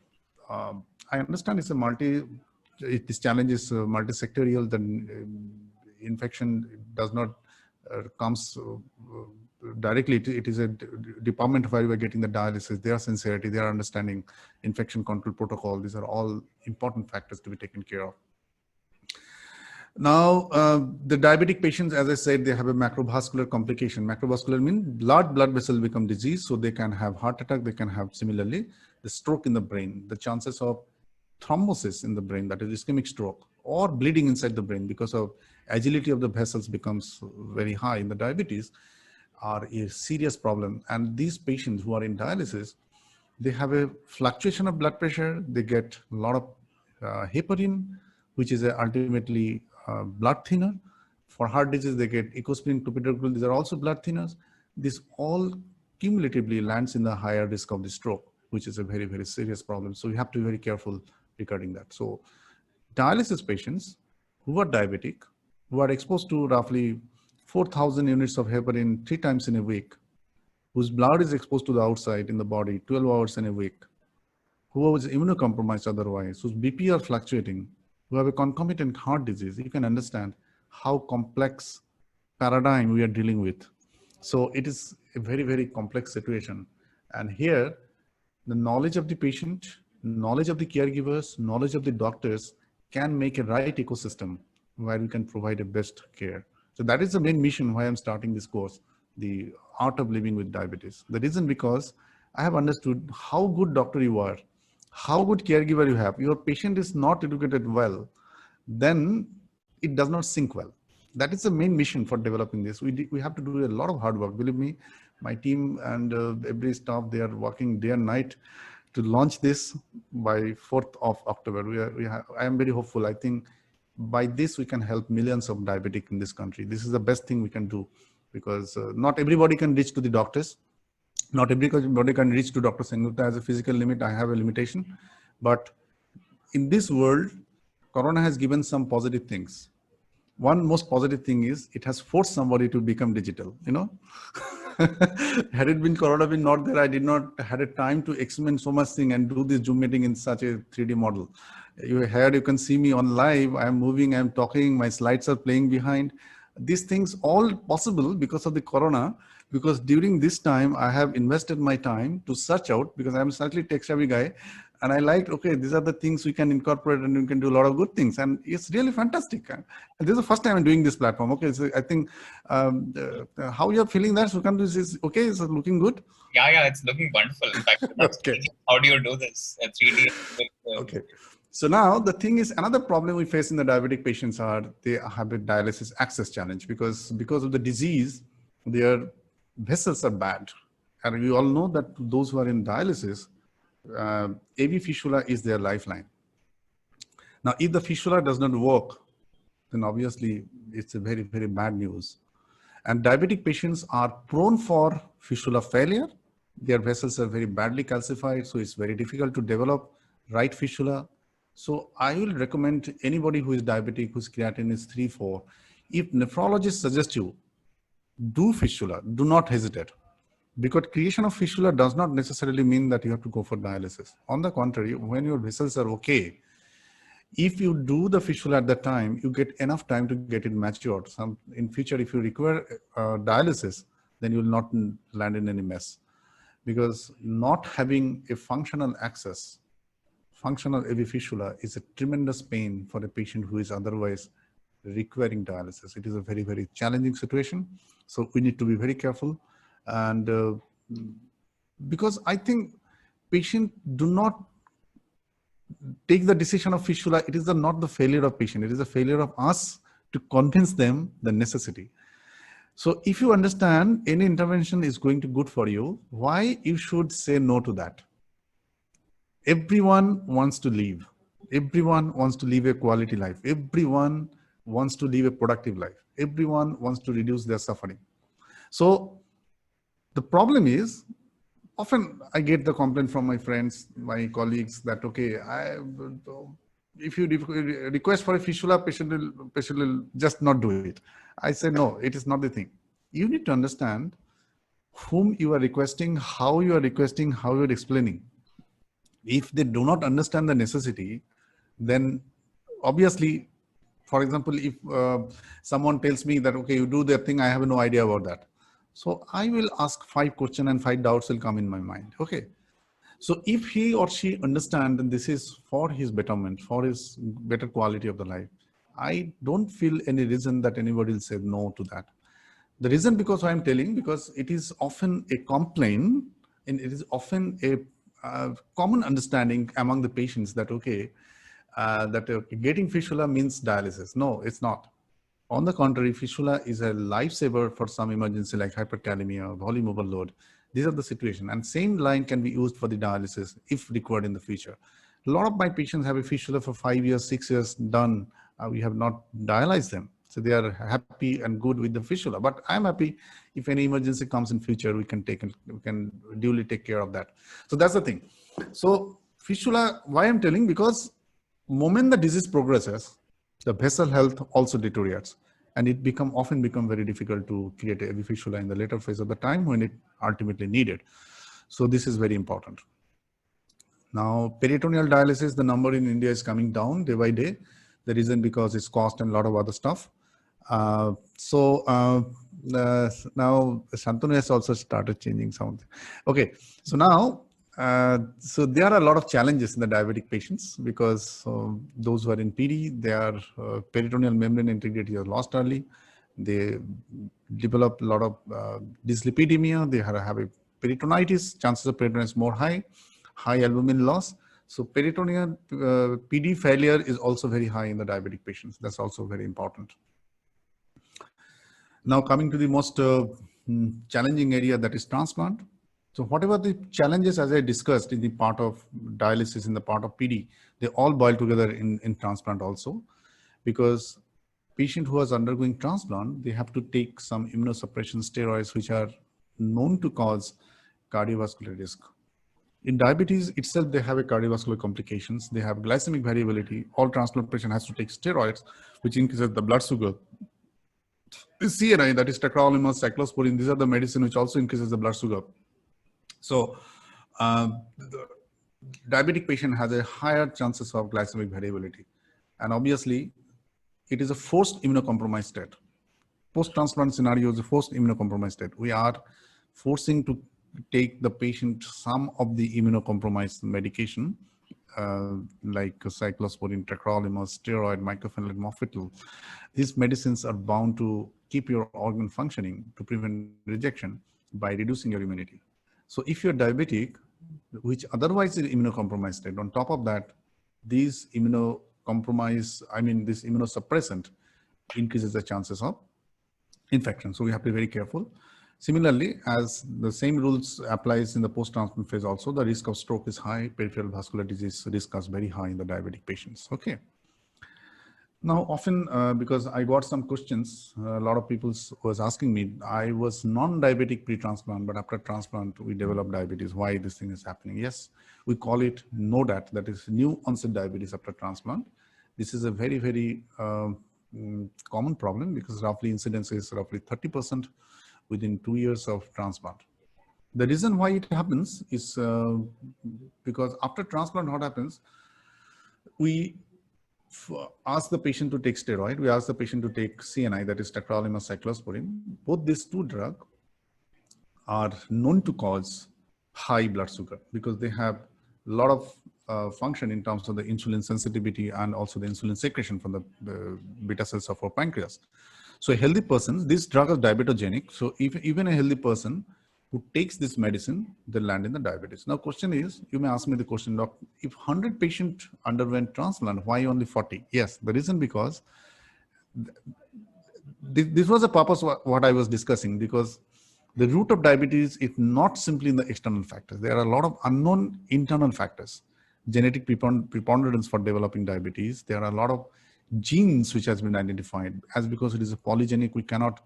I understand it's this challenge is multi-sectorial. The infection does not comes directly. It is a department where we are getting the dialysis, their sincerity, their understanding, infection control protocol. These are all important factors to be taken care of. Now, the diabetic patients, as I said, they have a macrovascular complication. Macrovascular means blood vessels become diseased, so they can have heart attack. They can have similarly the stroke in the brain. The chances of thrombosis in the brain, that is ischemic stroke, or bleeding inside the brain because of agility of the vessels becomes very high in the diabetes, are a serious problem. And these patients who are in dialysis, they have a fluctuation of blood pressure. They get a lot of heparin, which is ultimately blood thinner. For heart disease, they get ecosprin, clopidogrel. These are also blood thinners. This all cumulatively lands in the higher risk of the stroke, which is a very, very serious problem. So we have to be very careful regarding that. So dialysis patients who are diabetic, who are exposed to roughly 4,000 units of heparin 3 times in a week, whose blood is exposed to the outside in the body 12 hours in a week, who is immunocompromised otherwise, whose BP are fluctuating, who have a concomitant heart disease, you can understand how complex paradigm we are dealing with. So it is a very, very complex situation. And here, the knowledge of the patient, knowledge of the caregivers, knowledge of the doctors can make a right ecosystem where we can provide a best care. So that is the main mission why I'm starting this course, the art of living with diabetes. The reason because I have understood how good doctor you are, how good caregiver you have. Your patient is not educated well, then it does not sync well. That is the main mission for developing this. We have to do a lot of hard work. Believe me, my team and every staff, they are working day and night to launch this by 4th of October. I am very hopeful. I think by this we can help millions of diabetic in this country. This is the best thing we can do, because not everybody can reach to the doctors. Not everybody can reach to Dr. Sengupta as a physical limit. I have a limitation. But in this world, Corona has given some positive things. One most positive thing is it has forced somebody to become digital, you know. Had it been Corona been not there, I did not had a time to experiment so much thing and do this Zoom meeting in such a 3D model. You can see me on live, I'm moving, I'm talking, my slides are playing behind. These things all possible because of the Corona, because during this time I have invested my time to search out, because I'm slightly tech savvy guy. And I liked, okay, these are the things we can incorporate and we can do a lot of good things. And it's really fantastic. And this is the first time I'm doing this platform. Okay, so I think how you're feeling that, Sukant, is okay? Is it looking good? Yeah, it's looking wonderful. In fact, okay. How do you do this? 3D. Okay. So now the thing is, another problem we face in the diabetic patients are they have a dialysis access challenge, because of the disease, their vessels are bad. And we all know that those who are in dialysis, AV fistula is their lifeline. Now, if the fistula does not work, then obviously it's a very, very bad news. And diabetic patients are prone for fistula failure. Their vessels are very badly calcified, so it's very difficult to develop right fistula. So I will recommend anybody who is diabetic, whose creatinine is 3, 4, if nephrologist suggests you, do fistula, do not hesitate. Because creation of fistula does not necessarily mean that you have to go for dialysis. On the contrary, when your vessels are okay, if you do the fistula at that time, you get enough time to get it matured. In future, if you require dialysis, then you will not land in any mess. Because not having a functional access, functional AV fistula is a tremendous pain for a patient who is otherwise requiring dialysis. It is a very, very challenging situation. So we need to be very careful. And because I think patient do not take the decision of fistula, it is not the failure of patient, it is a failure of us to convince them the necessity. So if you understand any intervention is going to good for you, why you should say no to that? Everyone wants to live. Everyone wants to live a quality life. Everyone wants to live a productive life. Everyone wants to reduce their suffering. So the problem is, often I get the complaint from my friends, my colleagues that, okay, if you request for a fistula, patient will just not do it. I say, no, it is not the thing. You need to understand whom you are requesting, how you are requesting, how you are explaining. If they do not understand the necessity, then obviously, for example, if someone tells me that, okay, you do that thing, I have no idea about that. So I will ask 5 questions and 5 doubts will come in my mind. Okay. So if he or she understands that this is for his betterment, for his better quality of the life, I don't feel any reason that anybody will say no to that. The reason because I'm telling, because it is often a complaint and it is often a common understanding among the patients that, okay, getting fistula means dialysis. No, it's not. On the contrary, fistula is a lifesaver for some emergency like hyperkalemia, volume overload. These are the situation, and same line can be used for the dialysis if required in the future. A lot of my patients have a fistula for 5 years, 6 years done. We have not dialyzed them. So they are happy and good with the fistula, but I'm happy if any emergency comes in future, we can duly take care of that. So that's the thing. So fistula, why I'm telling, because moment the disease progresses, the vessel health also deteriorates, and it often become very difficult to create a fistula in the later phase of the time when it ultimately needed. So this is very important. Now, peritoneal dialysis, the number in India is coming down day by day. The reason because it's cost and a lot of other stuff. Now Shantanu has also started changing something. Okay, so now, so there are a lot of challenges in the diabetic patients because those who are in PD, their peritoneal membrane integrity is lost early. They develop a lot of dyslipidemia. They have a peritonitis. Chances of peritonitis more high albumin loss. So peritoneal PD failure is also very high in the diabetic patients. That's also very important. Now coming to the most challenging area, that is transplant. So whatever the challenges, as I discussed in the part of dialysis, in the part of PD, they all boil together in transplant also, because patient who is undergoing transplant, they have to take some immunosuppression steroids, which are known to cause cardiovascular risk. In diabetes itself, they have a cardiovascular complications. They have glycemic variability. All transplant patient has to take steroids, which increases the blood sugar. CNI, that is tacrolimus, cyclosporine, these are the medicine which also increases the blood sugar. So the diabetic patient has a higher chances of glycemic variability. And obviously, it is a forced immunocompromised state. Post-transplant scenario is a forced immunocompromised state. We are forcing to take the patient some of the immunocompromised medication, like cyclosporine, tacrolimus, steroid, mycophenolate mofetil. These medicines are bound to keep your organ functioning to prevent rejection by reducing your immunity. So if you're diabetic, which otherwise is immunocompromised state, on top of that, these this immunosuppressant increases the chances of infection. So we have to be very careful. Similarly, as the same rules applies in the post-transplant phase also, the risk of stroke is high, peripheral vascular disease risk is very high in the diabetic patients. Okay. Now, often, because I got some questions, a lot of people was asking me, I was non-diabetic pre-transplant, but after transplant, we developed diabetes. Why this thing is happening? Yes, we call it NODAT, that is new onset diabetes after transplant. This is a very, very common problem because roughly incidence is roughly 30% within 2 years of transplant. The reason why it happens is because after transplant, what happens? We ask the patient to take steroid. We ask the patient to take CNI, that is tacrolimus, cyclosporine. Both these two drugs are known to cause high blood sugar because they have a lot of function in terms of the insulin sensitivity and also the insulin secretion from the beta cells of our pancreas. So a healthy person, this drug is diabetogenic. So if even a healthy person who takes this medicine, they land in the diabetes. Now, question is, you may ask me the question, Doc, if 100 patients underwent transplant, why only 40? Yes, the reason because this was the purpose of what I was discussing, because the root of diabetes is not simply in the external factors. There are a lot of unknown internal factors. Genetic preponderance for developing diabetes. There are a lot of genes which has been identified. As because it is a polygenic, we cannot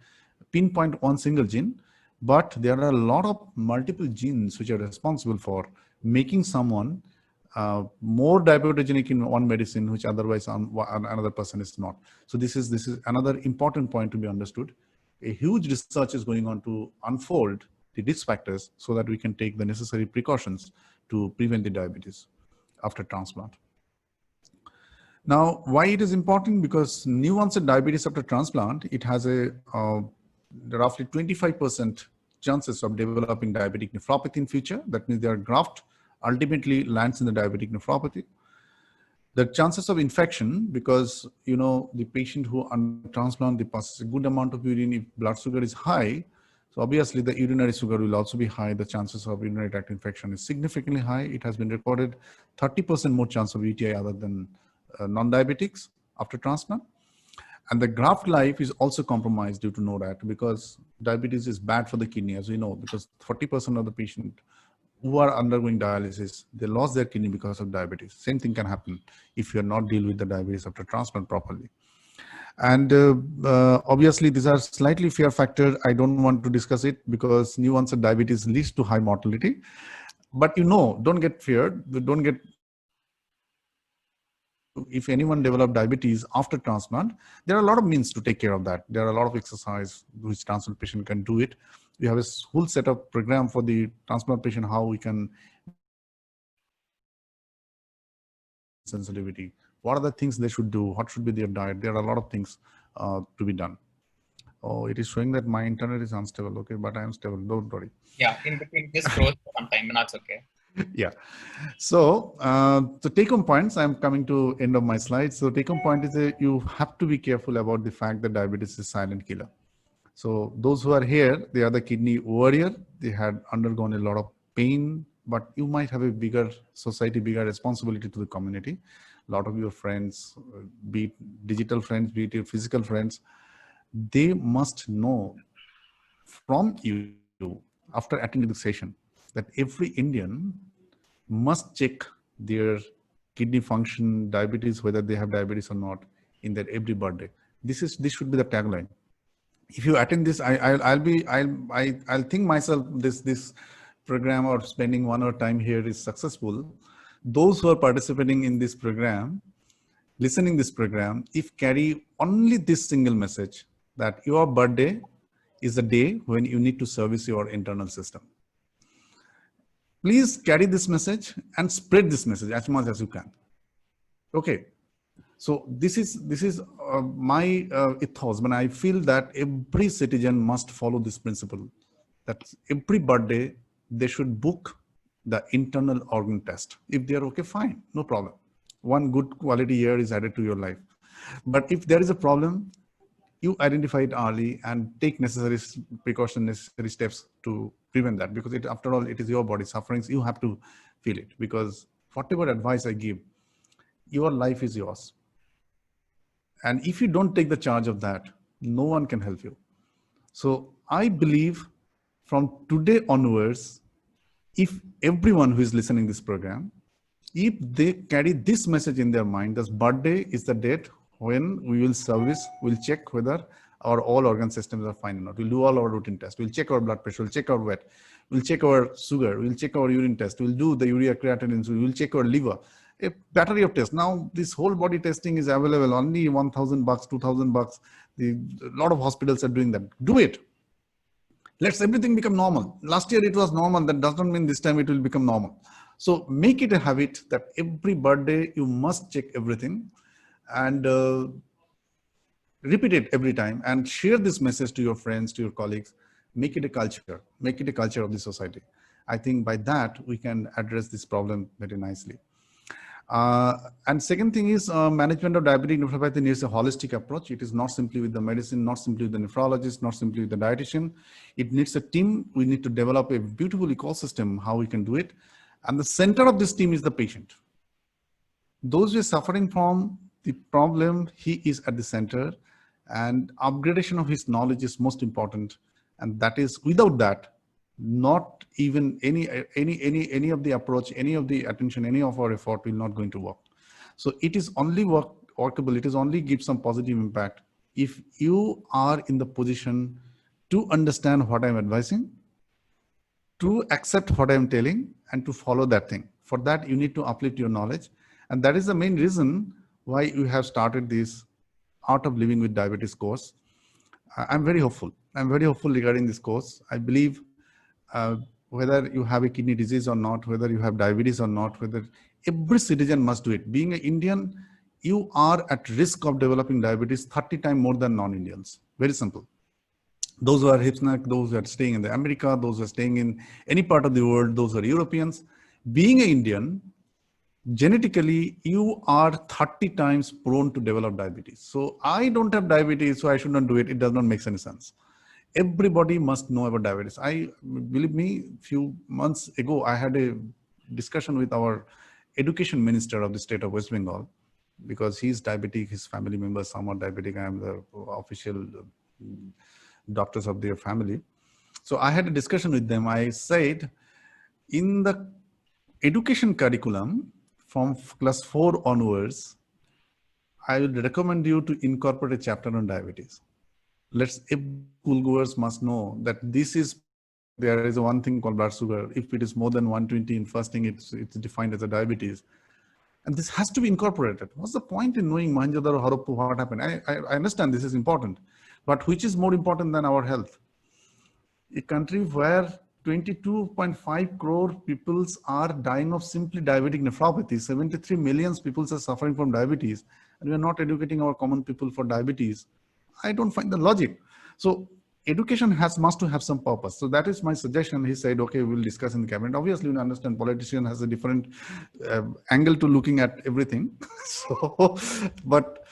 pinpoint one single gene, but there are a lot of multiple genes which are responsible for making someone more diabetogenic in one medicine, which otherwise on another person is not. So this is another important point to be understood. A huge research is going on to unfold the risk factors so that we can take the necessary precautions to prevent the diabetes after transplant. Now, why it is important? Because new onset diabetes after transplant, it has a roughly 25% chances of developing diabetic nephropathy in future. That means their graft ultimately lands in the diabetic nephropathy. The chances of infection, because the patient who under transplant, they passes a good amount of urine. If blood sugar is high, so obviously the urinary sugar will also be high. The chances of urinary tract infection is significantly high. It has been recorded 30% more chance of UTI other than non-diabetics after transplant. And the graft life is also compromised due to NODAT, because diabetes is bad for the kidney, as we know, because 40% of the patient who are undergoing dialysis, they lost their kidney because of diabetes. Same thing can happen if you're not dealing with the diabetes after transplant properly. And obviously, these are slightly fear factor. I don't want to discuss it because new onset diabetes leads to high mortality. But don't get feared. Don't get. If anyone develop diabetes after transplant, there are a lot of means to take care of that. There are a lot of exercise which transplant patient can do it. We have a whole set of program for the transplant patient, how we can sensitivity. What are the things they should do? What should be their diet? There are a lot of things to be done. Oh, it is showing that my internet is unstable. Okay, but I am stable. Don't worry. Yeah, in between this froze for some time, and that's okay. Yeah. So the take-home points, I'm coming to end of my slides. So take-home point is that you have to be careful about the fact that diabetes is silent killer. So those who are here, they are the kidney warrior. They had undergone a lot of pain, but you might have a bigger society, bigger responsibility to the community. A lot of your friends, be it digital friends, be it your physical friends, they must know from you after attending the session that every Indian must check their kidney function, diabetes, whether they have diabetes or not, in their every birthday. This should be the tagline. If you attend this, I'll think myself this program or spending 1 hour time here is successful. Those who are participating in this program, listening this program, if carry only this single message, that your birthday is the day when you need to service your internal system. Please carry this message and spread this message as much as you can. Okay. So this is my ethos, when I feel that every citizen must follow this principle, that every birthday they should book the internal organ test. If they are okay, fine, no problem. One good quality year is added to your life. But if there is a problem, you identify it early and take necessary precaution, necessary steps to prevent that, because after all, it is your body sufferings. You have to feel it, because whatever advice I give, your life is yours. And if you don't take the charge of that, no one can help you. So I believe from today onwards, if everyone who is listening this program, if they carry this message in their mind, this birthday is the date when we will service, we'll check whether our all organ systems are fine or not. We'll do all our routine tests. We'll check our blood pressure, we'll check our weight, we'll check our sugar, we'll check our urine test, we'll do the urea creatinine, we'll check our liver. A battery of tests. Now this whole body testing is available, only $1,000, $2,000. A lot of hospitals are doing that. Do it. Let's everything become normal. Last year it was normal. That doesn't mean this time it will become normal. So make it a habit that every birthday you must check everything, and repeat it every time, and share this message to your friends, to your colleagues. Make it a culture. Make it a culture of the society. I think by that we can address this problem very nicely. And second thing is management of diabetic nephropathy needs a holistic approach. It is not simply with the medicine, not simply with the nephrologist, not simply with the dietitian. It needs a team. We need to develop a beautiful ecosystem, how we can do it. And the center of this team is the patient. Those who are suffering from the problem, he is at the center, and upgradation of his knowledge is most important. And that is, without that, not even any of the approach, any of the attention, any of our effort will not going to work. So it is only workable, it is only give some positive impact if you are in the position to understand what I'm advising, to accept what I'm telling, and to follow that thing. For that, you need to uplift your knowledge. And that is the main reason why you have started this Art of Living with Diabetes course. I'm very hopeful. I'm very hopeful regarding this course. I believe whether you have a kidney disease or not, whether you have diabetes or not, whether every citizen must do it. Being an Indian, you are at risk of developing diabetes 30 times more than non-Indians. Very simple. Those who are hipsnack, those who are staying in America, those who are staying in any part of the world, those who are Europeans. Being an Indian, genetically, you are 30 times prone to develop diabetes. So I don't have diabetes, so I should not do it. It does not make any sense. Everybody must know about diabetes. Believe me, few months ago, I had a discussion with our education minister of the state of West Bengal, because he's diabetic, his family members, some are diabetic. I am the official doctors of their family. So I had a discussion with them. I said, in the education curriculum from class 4 onwards, I would recommend you to incorporate a chapter on diabetes. Schoolgoers must know that there is one thing called blood sugar. If it is more than 120 in fasting, it's defined as a diabetes. And this has to be incorporated. What's the point in knowing Mohenjo-daro, Harappa, what happened? I understand this is important, but which is more important than our health? A country where 22.5 crore people are dying of simply diabetic nephropathy, 73 million people are suffering from diabetes, and we are not educating our common people for diabetes. I don't find the logic. So education must to have some purpose. So that is my suggestion. He said, okay, we'll discuss in the cabinet. Obviously, you understand, politician has a different angle to looking at everything. So, but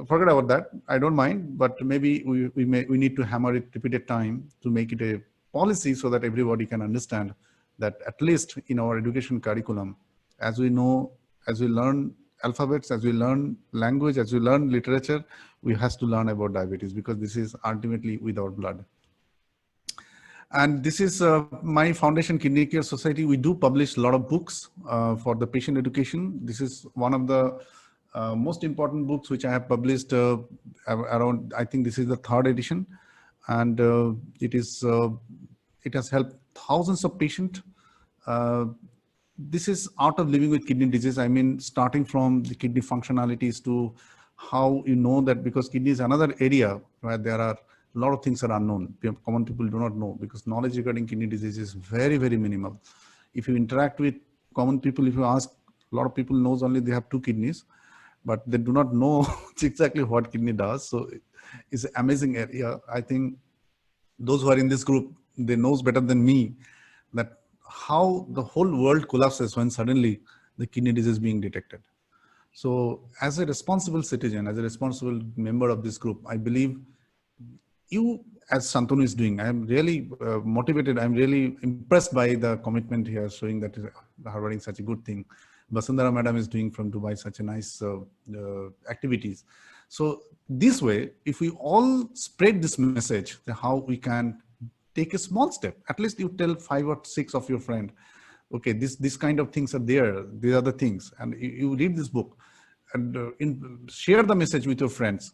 forget about that. I don't mind, but maybe we need to hammer it repeated time to make it a policy so that everybody can understand that at least in our education curriculum, as we know, as we learn alphabets, as we learn language, as we learn literature, we have to learn about diabetes, because this is ultimately with our blood. And this is my foundation, Kidney Care Society. We do publish a lot of books for the patient education. This is one of the most important books which I have published around, I think this is the 3rd edition. And it has helped thousands of patients. This is Art of Living with Kidney Disease. I mean, starting from the kidney functionalities to how you know that, because kidney is another area where there are a lot of things are unknown. Common people do not know, because knowledge regarding kidney disease is very, very minimal. If you interact with common people, if you ask, a lot of people knows only they have 2 kidneys, but they do not know exactly what kidney does. So it's an amazing area. I think those who are in this group, they knows better than me that how the whole world collapses when suddenly the kidney disease is being detected. So as a responsible citizen, as a responsible member of this group, I believe you, as Shantanu is doing, I am really motivated. I'm really impressed by the commitment here, showing that Harvard is such a good thing. Basundara Madam is doing from Dubai such a nice activities. So this way, if we all spread this message, how we can take a small step, at least you tell 5 or 6 of your friends, okay, this kind of things are there. These are the things. And you read this book and share the message with your friends.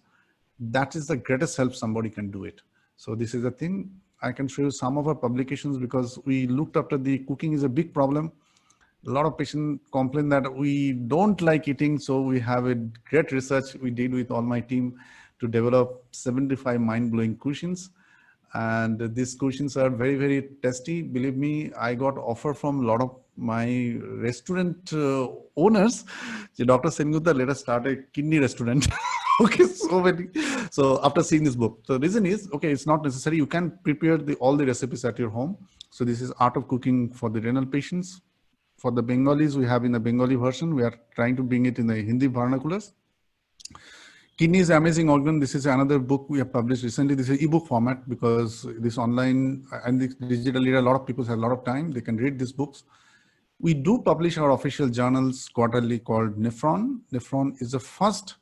That is the greatest help somebody can do it. So this is the thing. I can show you some of our publications, because we looked after the cooking is a big problem. A lot of patients complain that we don't like eating. So we have a great research we did with all my team to develop 75 mind-blowing cuisines. And these cuisines are very, very tasty. Believe me, I got offer from a lot of my restaurant owners. Dr. Sengupta, let us start a kidney restaurant. Okay, so many. So after seeing this book, so the reason is, okay, it's not necessary. You can prepare all the recipes at your home. So this is Art of Cooking for the renal patients. For the Bengalis, we have in the Bengali version. We are trying to bring it in the Hindi vernaculars. Kidney is an amazing organ. This is another book we have published recently. This is ebook format because this online and this digital era, a lot of people have a lot of time. They can read these books. We do publish our official journals quarterly called Nephron. Nephron is the first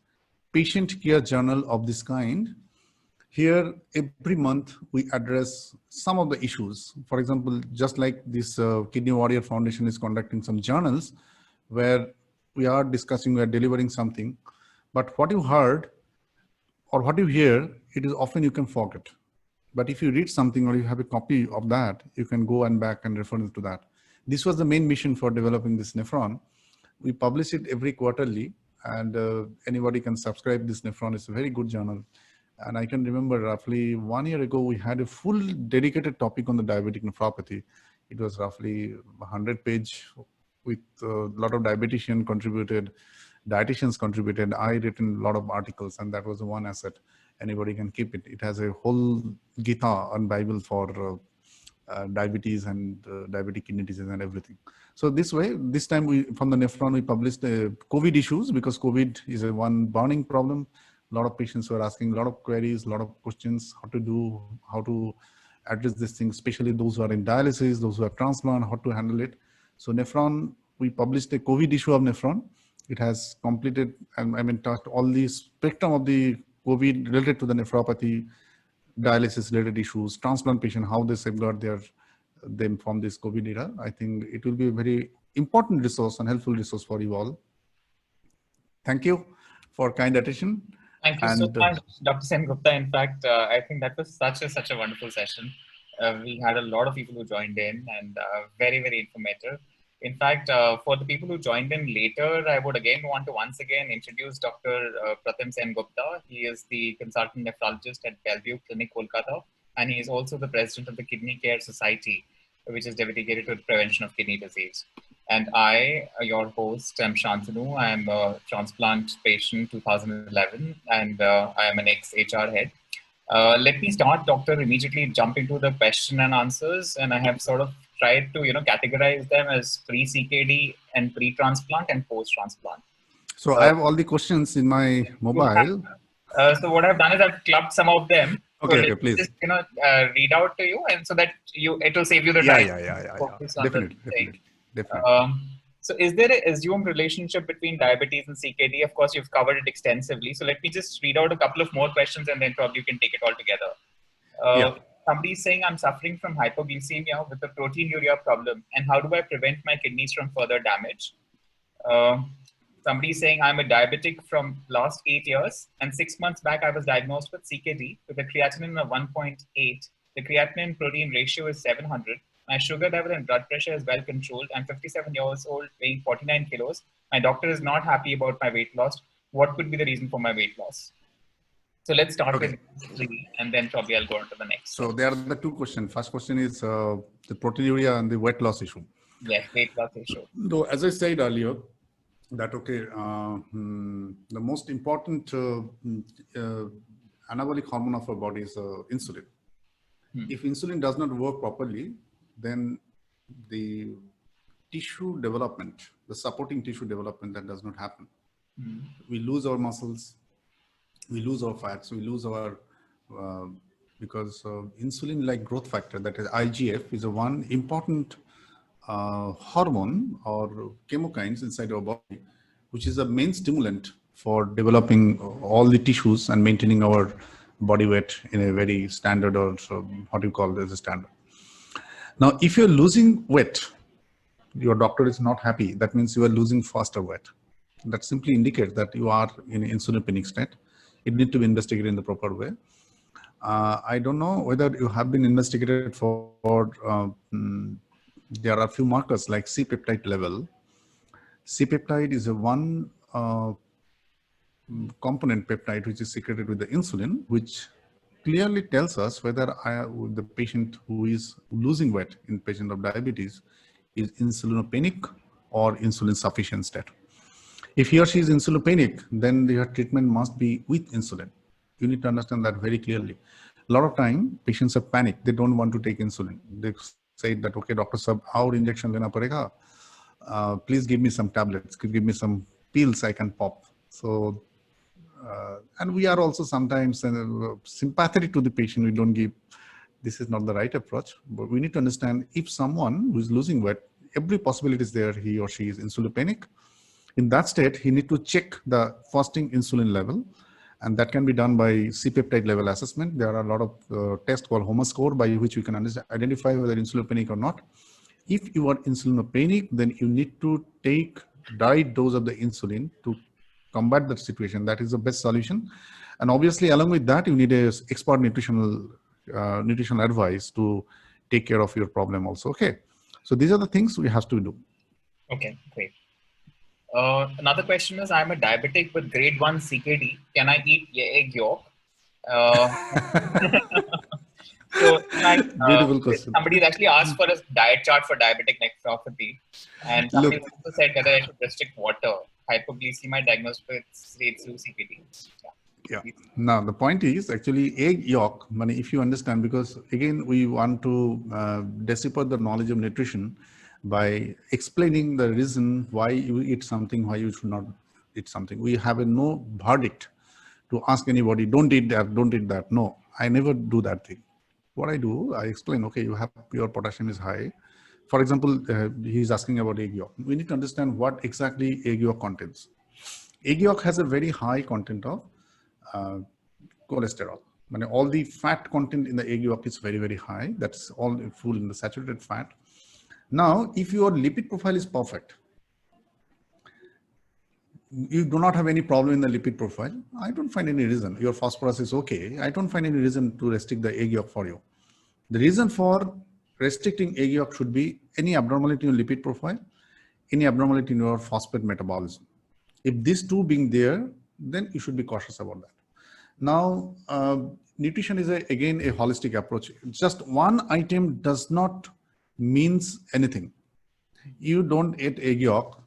patient care journal of this kind. Here, every month, we address some of the issues. For example, just like this Kidney Warrior Foundation is conducting some journals where we are discussing, we are delivering something. But what you heard or what you hear, it is often you can forget. But if you read something or you have a copy of that, you can go and back and refer to that. This was the main mission for developing this Nephron. We publish it every quarterly, and anybody can subscribe this Nephron. It's a very good journal. And I can remember roughly 1 year ago, we had a full dedicated topic on the diabetic nephropathy. It was roughly 100-page with a lot of dietitians contributed, dietitians contributed. I written a lot of articles, and that was the one asset. Anybody can keep it. It has a whole Gita and Bible for diabetes and diabetic kidney disease and everything. So this way, this time we from the Nephron, we published COVID issues because COVID is a one burning problem. A lot of patients were asking a lot of queries, a lot of questions, how to do, how to address this thing, especially those who are in dialysis, those who have transplant, how to handle it. So Nephron, we published a COVID issue of Nephron. It has completed, and I mean, touched all the spectrum of the COVID related to the nephropathy, dialysis related issues, transplant patient, how they safeguard them from this COVID era. I think it will be a very important resource and helpful resource for you all. Thank you for kind attention. Thank you so much, Dr. Sen Gupta. In fact, I think that was such a wonderful session. We had a lot of people who joined in and very, very informative. In fact, for the people who joined in later, I would again want to once again introduce Dr. Pratim Sen Gupta. He is the consultant nephrologist at Bellevue Clinic, Kolkata, and he is also the president of the Kidney Care Society, which is dedicated to the prevention of kidney disease. And I, your host, am Shantanu. I am a transplant patient 2011, and I am an ex-HR head. Let me start, doctor, immediately jump into the question and answers. And I have sort of tried to, categorize them as pre-CKD and pre-transplant and post-transplant. So I have all the questions in my mobile. So what I've done is I've clubbed some of them. Okay, so please. Just, read it to you, and so that it will save you the time. Definitely. So is there an assumed relationship between diabetes and CKD? Of course, you've covered it extensively. So let me just read out a couple of more questions, and then probably you can take it all together. Somebody's saying, I'm suffering from hypoglycemia with a proteinuria problem, and how do I prevent my kidneys from further damage? Somebody's saying, I'm a diabetic from last 8 years, and 6 months back, I was diagnosed with CKD with a creatinine of 1.8. The creatinine protein ratio is 700. My sugar level and blood pressure is well controlled. I'm 57 years old, weighing 49 kilos. My doctor is not happy about my weight loss. What could be the reason for my weight loss? So let's start with three, and then probably I'll go on to the next. So there are the two questions. First question is the proteinuria and the weight loss issue. Yes, weight loss issue. So as I said earlier, that the most important anabolic hormone of our body is insulin. If insulin does not work properly, then the tissue development, the supporting tissue development, that does not happen. We lose our muscles, we lose our fats, we lose our, because insulin like growth factor, that is IGF, is a one important hormone or chemokines inside our body, which is a main stimulant for developing all the tissues and maintaining our body weight in a very standard, or what do you call it as a standard. Now, if you're losing weight, your doctor is not happy. That means you are losing faster weight. That simply indicates that you are in insulinogenic state. It needs to be investigated in the proper way. I don't know whether you have been investigated for, there are a few markers like C-peptide level. C-peptide is a one component peptide which is secreted with the insulin, which clearly tells us whether the patient who is losing weight in patient of diabetes is insulinopenic or insulin sufficient state. If he or she is insulinopenic, then your treatment must be with insulin. You need to understand that very clearly. A lot of time, patients have panic. They don't want to take insulin. They say that, okay, doctor sahab, aur injection lena padega. please give me some tablets, give me some pills I can pop. So, and we are also sometimes sympathetic to the patient. We don't give, this is not the right approach, but we need to understand if someone who is losing weight, every possibility is there, he or she is insulopenic. In that state, he need to check the fasting insulin level, and that can be done by C-peptide level assessment. There are a lot of tests called HOMA score by which we can identify whether insulopenic or not. If you are insulinopenic, then you need to take right dose of the insulin to combat that situation. That is the best solution. And obviously, along with that, you need a expert nutritional advice to take care of your problem also. Okay. So these are the things we have to do. Okay, great. Another question is, I'm a diabetic with grade 1 CKD. Can I eat egg yolk? So, Beautiful question. somebody has actually asked for a diet chart for diabetic nephropathy, and somebody also said whether I should restrict water, hypoglycemia diagnosed with stage 2 CKD. Yeah. Now the point is actually egg yolk. If you understand, because again we want to decipher the knowledge of nutrition by explaining the reason why you eat something, why you should not eat something. We have no verdict to ask anybody, don't eat that, don't eat that. No, I never do that thing. What I do, I explain, okay, your potassium is high. For example, he's asking about egg yolk. We need to understand what exactly egg yolk contains. Egg yolk has a very high content of cholesterol. All the fat content in the egg yolk is very, very high. That's all full in the saturated fat. Now, if your lipid profile is perfect, you do not have any problem in the lipid profile, I don't find any reason. Your phosphorus is okay. I don't find any reason to restrict the egg yolk for you. The reason for restricting egg yolk should be any abnormality in your lipid profile, any abnormality in your phosphate metabolism. If these two being there, then you should be cautious about that. Now, nutrition is again a holistic approach. Just one item does not means anything. You don't eat egg yolk,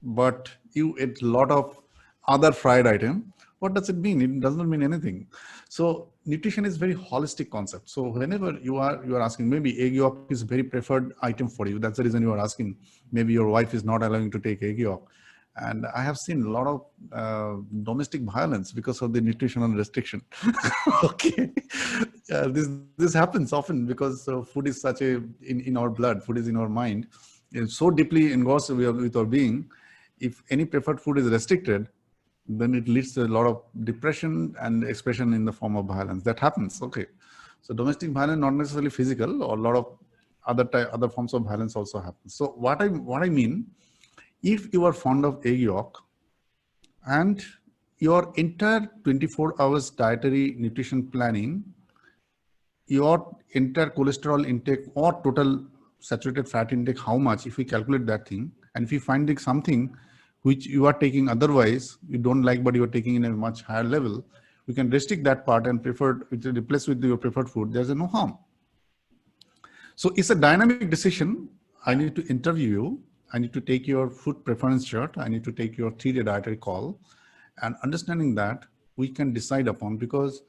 but you eat a lot of other fried item. What does it mean? It does not mean anything. So nutrition is very holistic concept. So whenever you are asking, maybe egg yolk is very preferred item for you. That's the reason you are asking. Maybe your wife is not allowing you to take egg yolk. And I have seen a lot of domestic violence because of the nutritional restriction. Okay, this happens often because food is such in our blood. Food is in our mind. It's so deeply engrossed with our being. If any preferred food is restricted, then it leads to a lot of depression and expression in the form of violence. That happens. Okay, so domestic violence, not necessarily physical, or a lot of other forms of violence also happen. So what I mean. If you are fond of egg yolk and your entire 24 hours dietary nutrition planning, your entire cholesterol intake or total saturated fat intake, how much, if we calculate that thing, and if you find something which you are taking otherwise, you don't like, but you are taking in a much higher level, you can restrict that part and replace with your preferred food. There's no harm. So it's a dynamic decision. I need to interview you. I need to take your food preference chart. I need to take your 3-day dietary call, and understanding that we can decide upon, because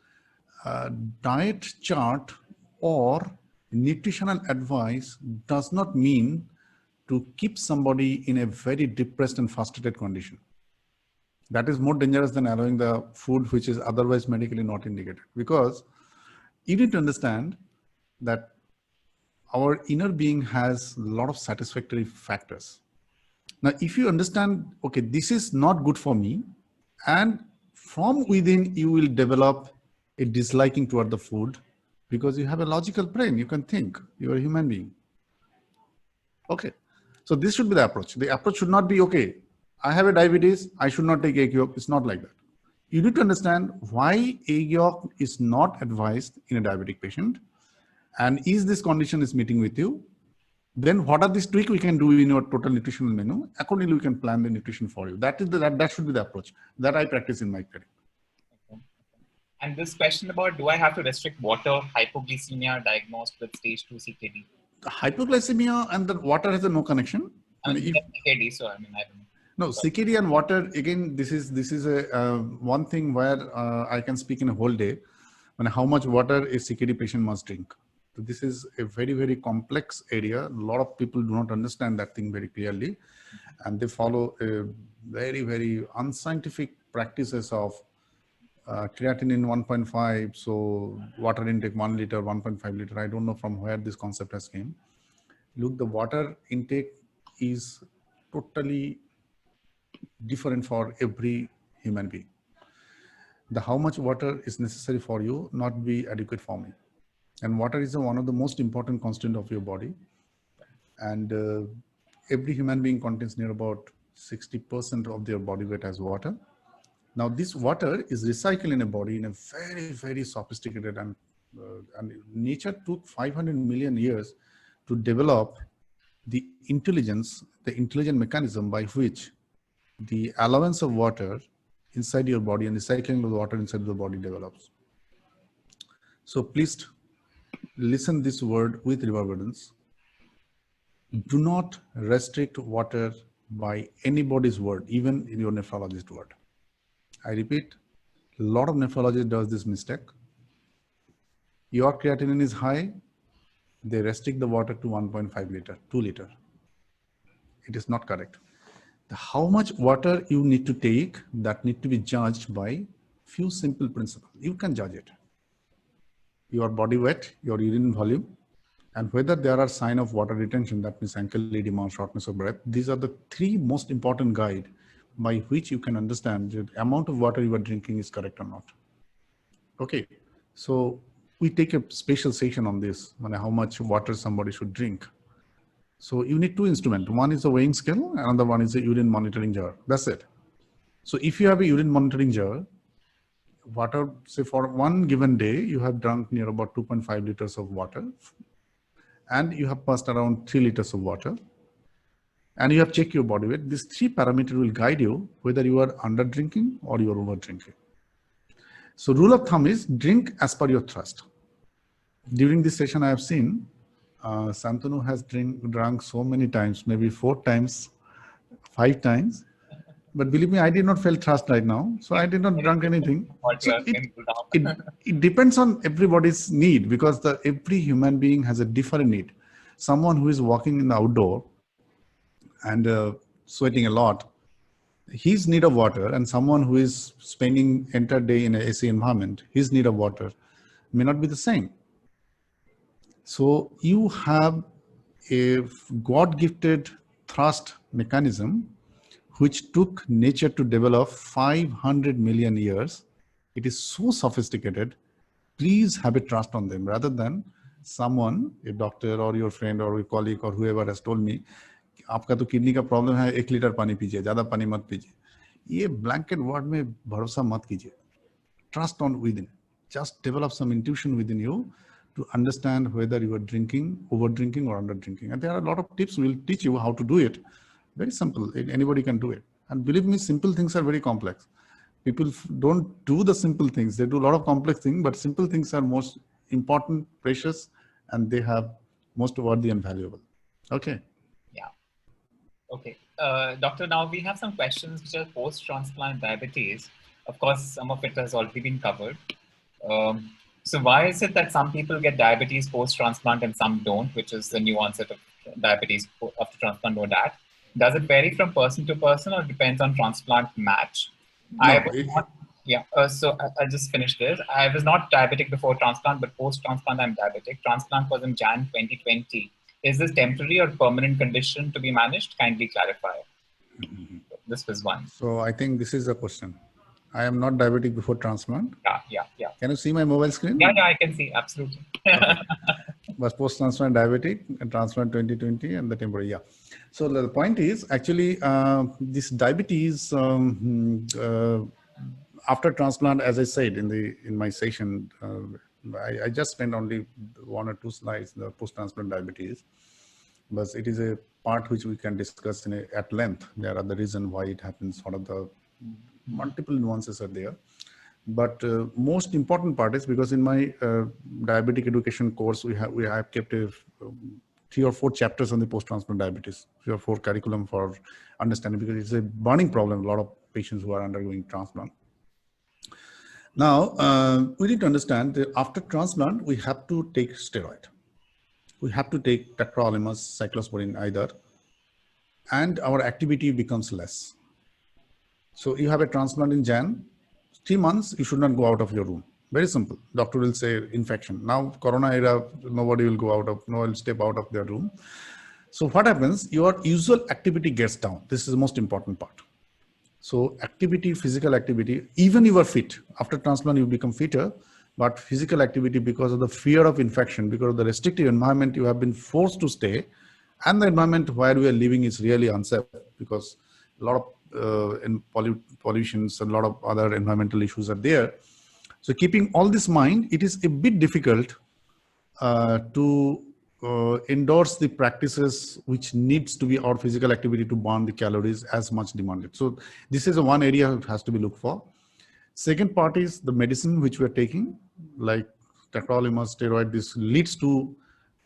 diet chart or nutritional advice does not mean to keep somebody in a very depressed and frustrated condition. That is more dangerous than allowing the food which is otherwise medically not indicated, because you need to understand that our inner being has a lot of satisfactory factors. Now, if you understand, okay, this is not good for me, and from within you will develop a disliking toward the food, because you have a logical brain, you can think, you're a human being. Okay, so this should be the approach. The approach should not be, okay, I have a diabetes, I should not take egg yolk. It's not like that. You need to understand why egg yolk is not advised in a diabetic patient. And is this condition is meeting with you? Then what are these tweaks we can do in your total nutritional menu? Accordingly, we can plan the nutrition for you. That should be the approach that I practice in my clinic. Okay. And this question about, do I have to restrict water, hypoglycemia diagnosed with stage 2 CKD? Hypoglycemia and the water has no connection. CKD, so I don't know. No, CKD and water, again, this is a one thing where I can speak in a whole day. How much water a CKD patient must drink. So this is a very, very complex area. A lot of people do not understand that thing very clearly, and they follow a very, very unscientific practices of creatinine 1.5. So water intake 1 liter, 1.5 liter. I don't know from where this concept has came. Look, the water intake is totally different for every human being. The how much water is necessary for you not be adequate for me. And water is one of the most important constant of your body. And every human being contains near about 60% of their body weight as water. Now this water is recycled in a body in a very, very sophisticated and nature took 500 million years to develop the intelligent mechanism by which the allowance of water inside your body and recycling of the water inside the body develops. So please listen this word with reverberance. Do not restrict water by anybody's word, even in your nephrologist word. I repeat, a lot of nephrologists does this mistake. Your creatinine is high, they restrict the water to 1.5 liter, 2 liter. It is not correct. How much water you need to take, that need to be judged by few simple principles. You can judge it. Your body weight, your urine volume, and whether there are signs of water retention, that means ankle edema, shortness of breath. These are the three most important guide by which you can understand the amount of water you are drinking is correct or not. Okay, so we take a special session on this, on how much water somebody should drink. So you need two instruments. One is a weighing scale, another one is a urine monitoring jar. That's it. So if you have a urine monitoring jar, water, say for one given day, you have drunk near about 2.5 liters of water, and you have passed around 3 liters of water, and you have checked your body weight. These three parameters will guide you whether you are under drinking or you are over drinking. So rule of thumb is drink as per your thirst. During this session, I have seen Santanu has drunk so many times, maybe 4 times, 5 times. But believe me, I did not feel thirst right now. So I did not drink anything. So it depends on everybody's need, because every human being has a different need. Someone who is walking in the outdoor and sweating a lot, his need of water, and someone who is spending entire day in an AC environment, his need of water may not be the same. So you have a God-gifted thirst mechanism which took nature to develop 500 million years. It is so sophisticated. Please have a trust on them rather than someone, a doctor or your friend or your colleague or whoever has told me, आपका तो kidney का problem है, 1 litre पानी पीजिए, ज्यादा पानी मत पीजिए. ये ब्लैंकेट वर्ड में भरोसा मत कीजिए. Trust on within. Just develop some intuition within you to understand whether you are drinking, over drinking or under drinking. And there are a lot of tips we'll teach you how to do it. Very simple. Anybody can do it. And believe me, simple things are very complex. People don't do the simple things. They do a lot of complex things, but simple things are most important, precious, and they have most worthy and valuable. Okay. Yeah. Okay. Doctor, now we have some questions which are post-transplant diabetes. Of course, some of it has already been covered. So why is it that some people get diabetes post-transplant and some don't, which is the new onset of diabetes after transplant or that? Does it vary from person to person or depends on transplant match? No, so I'll just finish this. I was not diabetic before transplant, but post-transplant I'm diabetic. Transplant was in Jan 2020. Is this temporary or permanent condition to be managed? Kindly clarify. This was one. So I think this is the question. I am not diabetic before transplant. Yeah. Can you see my mobile screen? Yeah, I can see. Absolutely. Okay. Was post-transplant diabetic and transplant 2020 and the temporary. Yeah. So the point is actually this diabetes after transplant, as I said in my session, I just spent only 1 or 2 slides, the post-transplant diabetes, but it is a part which we can discuss at length. There are the reason why it happens, what are the multiple nuances are there. But most important part is because in my diabetic education course, we have kept 3 or 4 chapters on the post-transplant diabetes, 3 or 4 curriculum for understanding, because it's a burning problem, a lot of patients who are undergoing transplant. Now, we need to understand that after transplant, we have to take steroid. we have to take tacrolimus, cyclosporine either, and our activity becomes less. So you have a transplant in Jan, 3 months, you should not go out of your room. Very simple. Doctor will say infection. Now, Corona era, nobody will go out of, no one will step out of their room. So what happens? Your usual activity gets down. This is the most important part. So activity, physical activity, even you are fit. After transplant, you become fitter, but physical activity, because of the fear of infection, because of the restrictive environment you have been forced to stay, and the environment where we are living is really unsafe because a lot of pollutions and a lot of other environmental issues are there. So keeping all this in mind, it is a bit difficult to endorse the practices which needs to be our physical activity to burn the calories as much demanded. So this is one area that has to be looked for. Second part is the medicine which we are taking, like tacrolimus, steroid. This leads to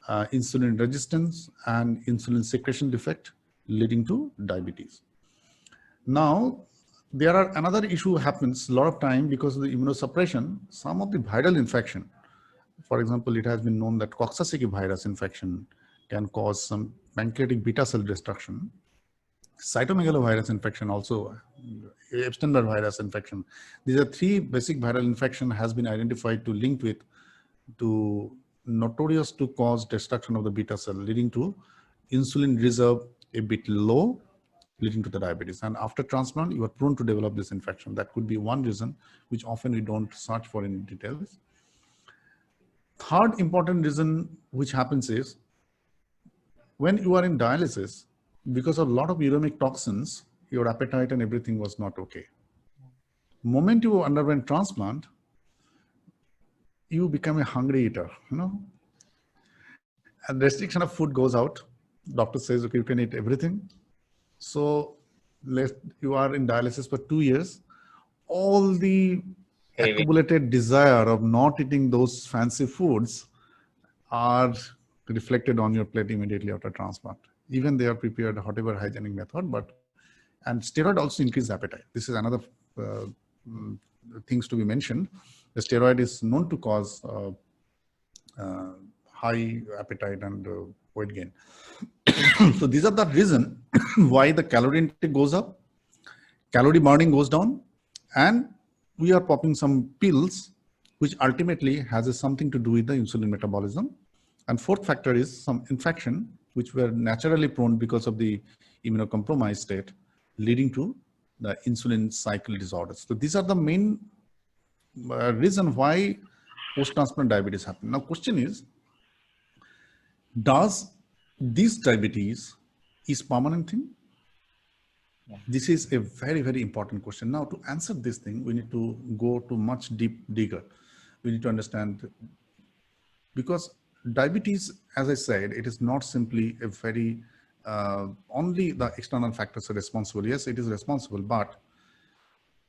insulin resistance and insulin secretion defect, leading to diabetes. Now, there are another issue happens a lot of time because of the immunosuppression. Some of the viral infection, for example, it has been known that Coxsackie virus infection can cause some pancreatic beta cell destruction. Cytomegalovirus infection also, Epstein-Barr virus infection. These are 3 basic viral infection has been identified to link with to notorious to cause destruction of the beta cell, leading to insulin reserve a bit low, leading to the diabetes. And after transplant, you are prone to develop this infection. That could be one reason, which often we don't search for in details. Third important reason which happens is when you are in dialysis, because of a lot of uremic toxins, your appetite and everything was not okay. Moment you underwent transplant, you become a hungry eater, and restriction of food goes out. Doctor says, okay, you can eat everything. So you are in dialysis for 2 years. All the accumulated desire of not eating those fancy foods are reflected on your plate immediately after transplant. Even they are prepared whatever hygienic method, and steroid also increase appetite. This is another things to be mentioned. The steroid is known to cause high appetite and weight gain. So these are the reason why the calorie intake goes up, calorie burning goes down, and we are popping some pills, which ultimately has something to do with the insulin metabolism. And fourth factor is some infection, which were naturally prone because of the immunocompromised state, leading to the insulin cycle disorders. So these are the main reason why post-transplant diabetes happen. Now, question is, does this diabetes is permanent thing? Yeah. This is a very, very important question. Now, to answer this thing, we need to go to much deeper. We need to understand, because diabetes, as I said, it is not simply a very, only the external factors are responsible. Yes, it is responsible, but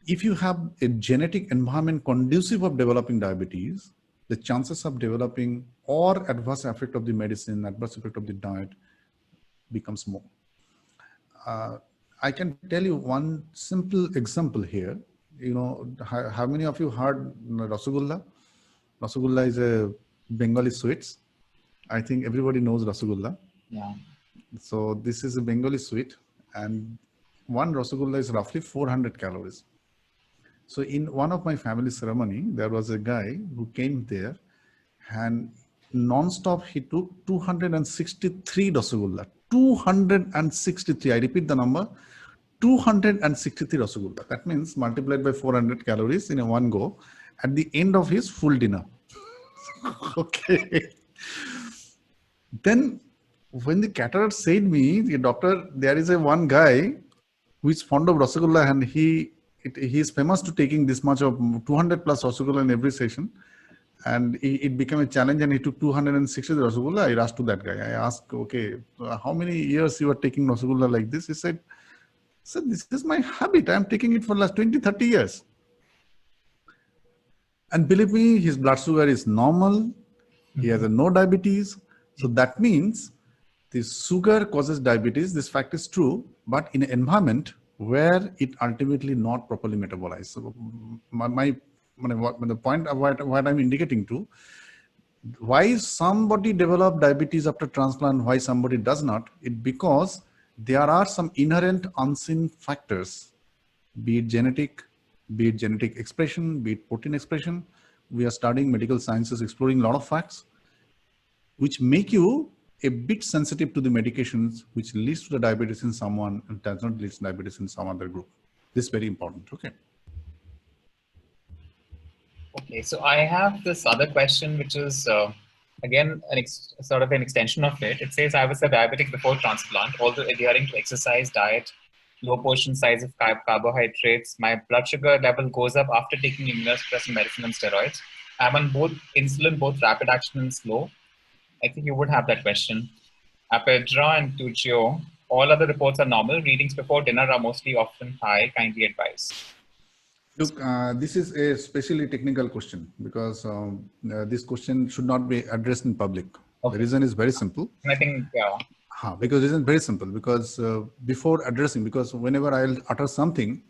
if you have a genetic environment conducive of developing diabetes, the chances of developing or adverse effect of the medicine, adverse effect of the diet becomes more. I can tell you one simple example here. How many of you heard Rasgulla? Rasgulla is a Bengali sweets. I think everybody knows Rasgulla. Yeah. So this is a Bengali sweet, and one Rasgulla is roughly 400 calories. So in one of my family ceremony, there was a guy who came there, and non-stop he took 263 Rasgulla. 263. I repeat the number. 263 Rasgulla. That means multiplied by 400 calories in a one go at the end of his full dinner. Okay. Then when the caterer said me, the doctor, there is a one guy who is fond of Rasgulla, and he is famous to taking this much of 200 plus Rasgulla in every session. And it became a challenge, and he took 260 Rasgulla. I rushed to that guy. I asked, okay, how many years you are taking Rasgulla like this? He said, this is my habit. I'm taking it for the last 20, 30 years. And believe me, his blood sugar is normal. He has no diabetes. So that means the sugar causes diabetes. This fact is true, but in an environment where it ultimately not properly metabolized. So the point of what I'm indicating to, Why somebody develop diabetes after transplant, why somebody does not? It because there are some inherent unseen factors, be it genetic expression, be it protein expression. We are studying medical sciences, exploring a lot of facts, which make you a bit sensitive to the medications, which leads to the diabetes in someone and does not lead to diabetes in some other group. This is very important. Okay. Okay, so I have this other question, which is again sort of an extension of it. It says I was a diabetic before transplant, although adhering to exercise, diet, low portion size of carbohydrates. My blood sugar level goes up after taking immunosuppressant medicine and steroids. I'm on both insulin, both rapid action and slow. I think you would have that question. Apedra and Tuccio, all other reports are normal. Readings before dinner are mostly often high. Kindly advise. Look, this is a specially technical question because this question should not be addressed in public. Okay. The reason is very simple. I think, yeah. Because the reason is very simple. Because before addressing, because whenever I'll utter something,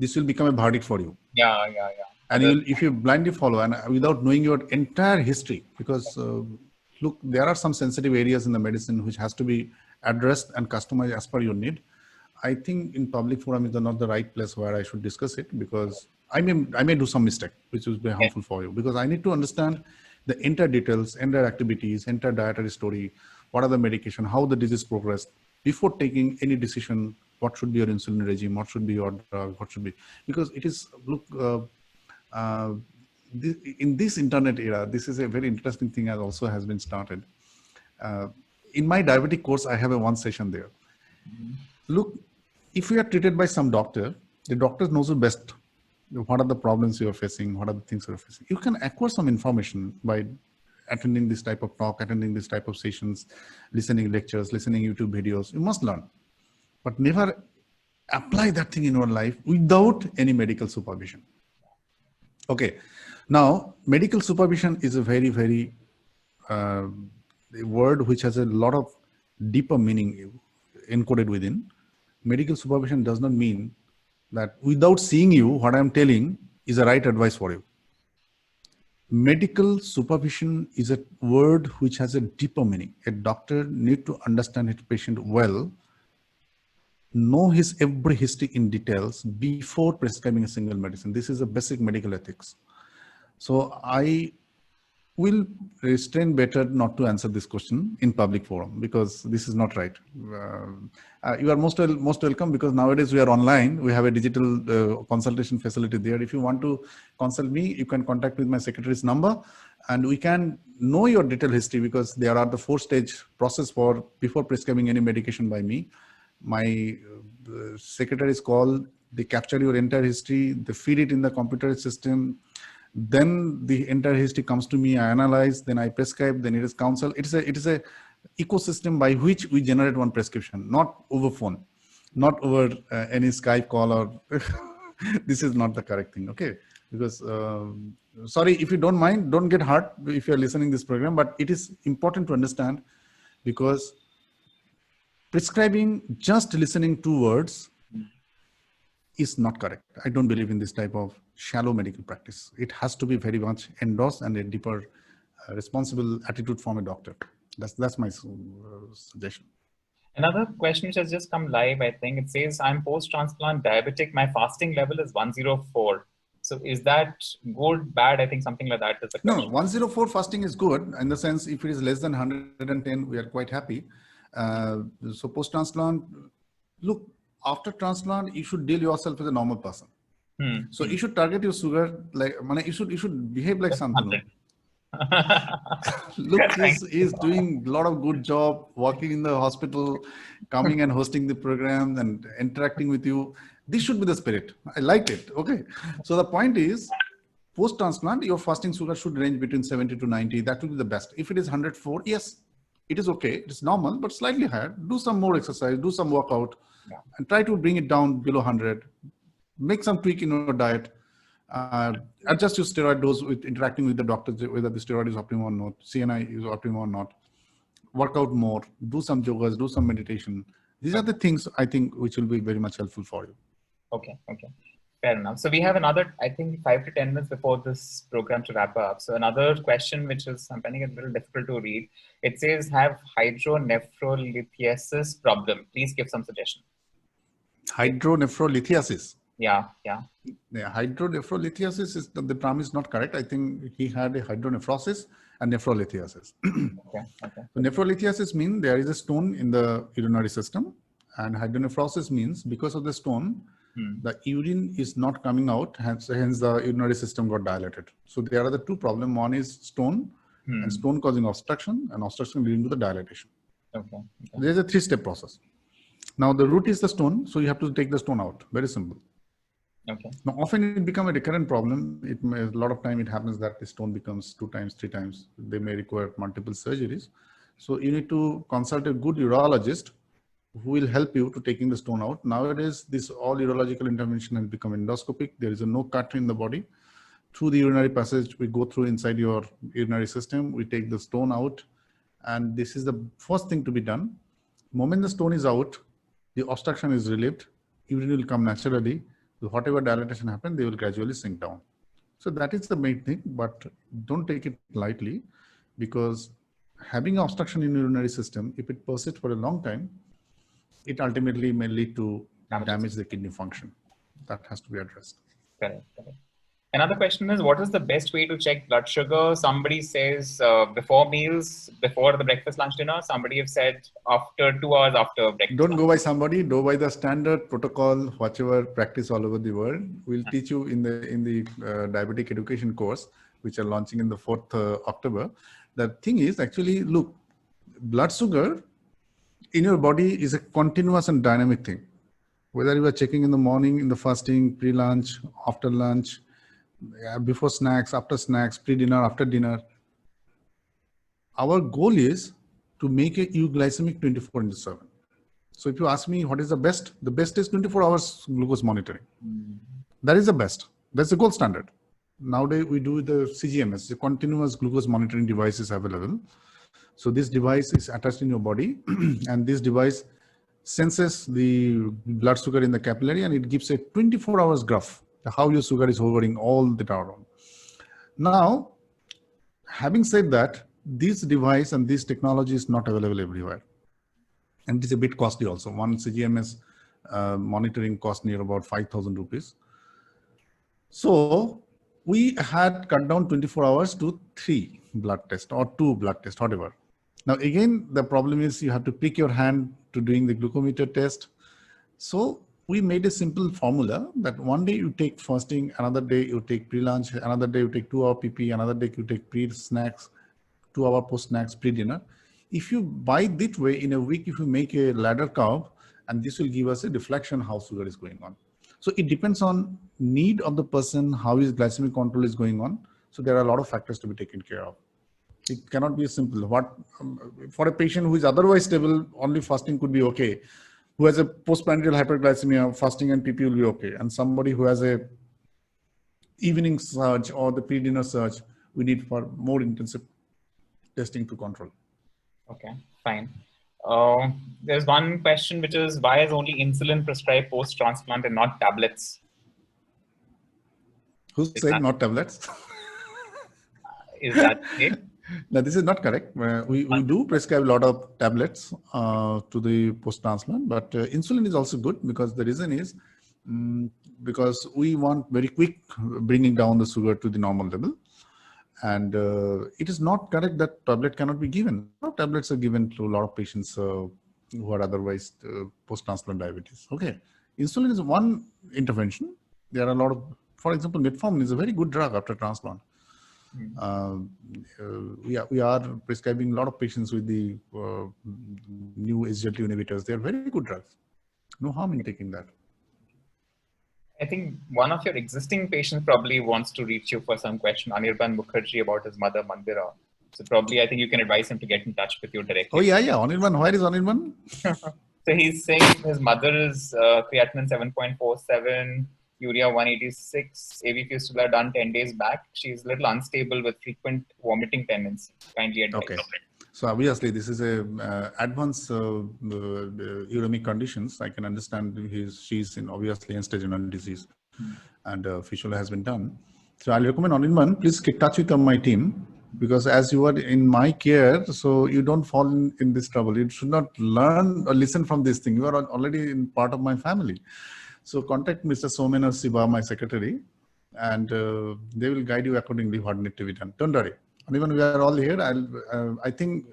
this will become a verdict for you. Yeah. And if you blindly follow and without knowing your entire history, because look, there are some sensitive areas in the medicine which has to be addressed and customized as per your need. I think in public forum is not the right place where I should discuss it, because I may do some mistake, which will be harmful for you, because I need to understand the entire details, entire activities, entire dietary story, what are the medication, how the disease progressed, before taking any decision, what should be your insulin regime, what should be your drug, what should be, because it is, look, in this internet era, this is a very interesting thing that also has been started. In my diabetic course, I have a one session there. Look, if you are treated by some doctor, the doctor knows you best. What are the problems you are facing? What are the things you are facing? You can acquire some information by attending this type of talk, attending this type of sessions, listening lectures, listening YouTube videos. You must learn, but never apply that thing in your life without any medical supervision. Okay. Now, medical supervision is a very, very a word which has a lot of deeper meaning encoded within. Medical supervision does not mean that without seeing you, what I'm telling is the right advice for you. Medical supervision is a word which has a deeper meaning. A doctor needs to understand his patient well, know his every history in details before prescribing a single medicine. This is a basic medical ethics. So I will restrain better not to answer this question in public forum, because this is not right. You are most welcome, because nowadays we are online. We have a digital consultation facility there. If you want to consult me, you can contact with my secretary's number, and we can know your detailed history, because there are the 4-stage process for before prescribing any medication by me. My secretary is called, they capture your entire history, they feed it in the computer system. Then the entire history comes to me, I analyze, then I prescribe, then it is counsel. It is a ecosystem by which we generate one prescription, not over phone, not over any Skype call, or this is not the correct thing. Okay. Because sorry, if you don't mind, don't get hurt if you're listening this program, but it is important to understand, because prescribing just listening to words is not correct. I don't believe in this type of shallow medical practice. It has to be very much endorsed and a deeper responsible attitude from a doctor. That's my suggestion. Another question which has just come live, I think. It says, I'm post-transplant diabetic. My fasting level is 104. So is that good, bad? I think something like that is the question. No, 104 fasting is good. In the sense, if it is less than 110, we are quite happy. So post-transplant, look, after transplant, you should deal yourself as a normal person. So you should target your sugar, like you should behave like something. Look, he's doing a lot of good job, working in the hospital, coming and hosting the program and interacting with you. This should be the spirit. I liked it. Okay. So the point is, post-transplant, your fasting sugar should range between 70 to 90. That will be the best. If it is 104, yes, it is okay. It's normal, but slightly higher. Do some more exercise, do some workout, and try to bring it down below 100. Make some tweak in your diet. Adjust your steroid dose with interacting with the doctor, whether the steroid is optimal or not, CNI is optimal or not. Work out more, do some yogas, do some meditation. These are the things I think which will be very much helpful for you. Okay. Fair enough. So we have another, I think, 5 to 10 minutes before this program to wrap up. So another question, which is I'm finding it a little difficult to read. It says, have hydronephrolythiasis problem. Please give some suggestion. Hydronephrolythiasis. Yeah. Yeah, hydronephrolythiasis is the term is not correct. I think he had a hydronephrosis and nephrolithiasis. Okay. So nephrolithiasis means there is a stone in the urinary system, and hydronephrosis means because of the stone, the urine is not coming out, hence the urinary system got dilated. So there are the two problems. One is stone, and stone causing obstruction, and obstruction leading to the dilatation. Okay. There is a 3-step process. Now the root is the stone, so you have to take the stone out. Very simple. Okay. Now often it becomes a recurrent problem. A lot of time it happens that the stone becomes 2 times, 3 times. They may require multiple surgeries. So you need to consult a good urologist who will help you to taking the stone out. Nowadays, this all urological intervention has become endoscopic. There is no cut in the body. Through the urinary passage, we go through inside your urinary system. We take the stone out, and this is the first thing to be done. The moment the stone is out, the obstruction is relieved. Urine will come naturally. So whatever dilatation happens, they will gradually sink down. So that is the main thing, but don't take it lightly, because having obstruction in the urinary system, if it persists for a long time, it ultimately may lead to damage the kidney function. That has to be addressed. Correct. Another question is, what is the best way to check blood sugar? Somebody says before meals, before the breakfast, lunch, dinner. Somebody have said after 2 hours after breakfast. Don't go by somebody, go by the standard protocol, whatever practice all over the world. We'll teach you in the diabetic education course, which are launching in the 4th October. The thing is actually, look, blood sugar in your body is a continuous and dynamic thing. Whether you are checking in the morning, in the fasting, pre-lunch, after lunch, before snacks, after snacks, pre-dinner, after dinner. Our goal is to make a euglycemic 24/7. So if you ask me what is the best is 24 hours glucose monitoring. That is the best. That's the gold standard. Nowadays we do the CGMS, the continuous glucose monitoring device is available. So this device is attached in your body and this device senses the blood sugar in the capillary and it gives a 24 hours graph, how your sugar is hovering all the time. Now, having said that, this device and this technology is not available everywhere. And it's a bit costly also. One CGMS monitoring cost near about 5,000 rupees. So we had cut down 24 hours to 3 blood tests or 2 blood tests, whatever. Now, again, the problem is you have to pick your hand to doing the glucometer test. So we made a simple formula that one day you take fasting, another day you take pre-lunch, another day you take 2-hour PP, another day you take pre-snacks, 2-hour post-snacks, pre-dinner. If you buy that way in a week, if you make a ladder curve, and this will give us a deflection how sugar is going on. So it depends on need of the person, how his glycemic control is going on. So there are a lot of factors to be taken care of. It cannot be simple. For a patient who is otherwise stable, only fasting could be okay. Who has a postprandial hyperglycemia, fasting and PP will be okay. And somebody who has a evening surge or the pre-dinner surge, we need for more intensive testing to control. Okay, fine. There's one question which is, why is only insulin prescribed post-transplant and not tablets? Who said not tablets? Is that it? No, this is not correct. We do prescribe a lot of tablets to the post-transplant, but insulin is also good because the reason is because we want very quick bringing down the sugar to the normal level. And it is not correct that tablet cannot be given. No, tablets are given to a lot of patients who are otherwise post-transplant diabetes. Okay, insulin is one intervention. There are a lot of, for example, metformin is a very good drug after transplant. We are prescribing a lot of patients with the new SGLT inhibitors. They are very good drugs. No harm in taking that. I think one of your existing patients probably wants to reach you for some question, Anirban Mukherjee, about his mother, Mandira. So probably I think you can advise him to get in touch with you directly. Oh, yeah. Anirban, where is Anirban? So he's saying his mother is creatinine 7.47, urea 186, AV fistula done 10 days back. She's a little unstable with frequent vomiting tendency. Kindly advise. Okay. So obviously this is a advanced uremic conditions. I can understand she's in obviously end-stage renal disease. and fistula has been done. So I'll recommend Anirban, please get touch with my team, because as you are in my care, so you don't fall in this trouble. You should not learn or listen from this thing. You are already in part of my family. So contact Mr. Somen or Siva, my secretary, and they will guide you accordingly what need to be done. Don't worry. Anirban, we are all here. I think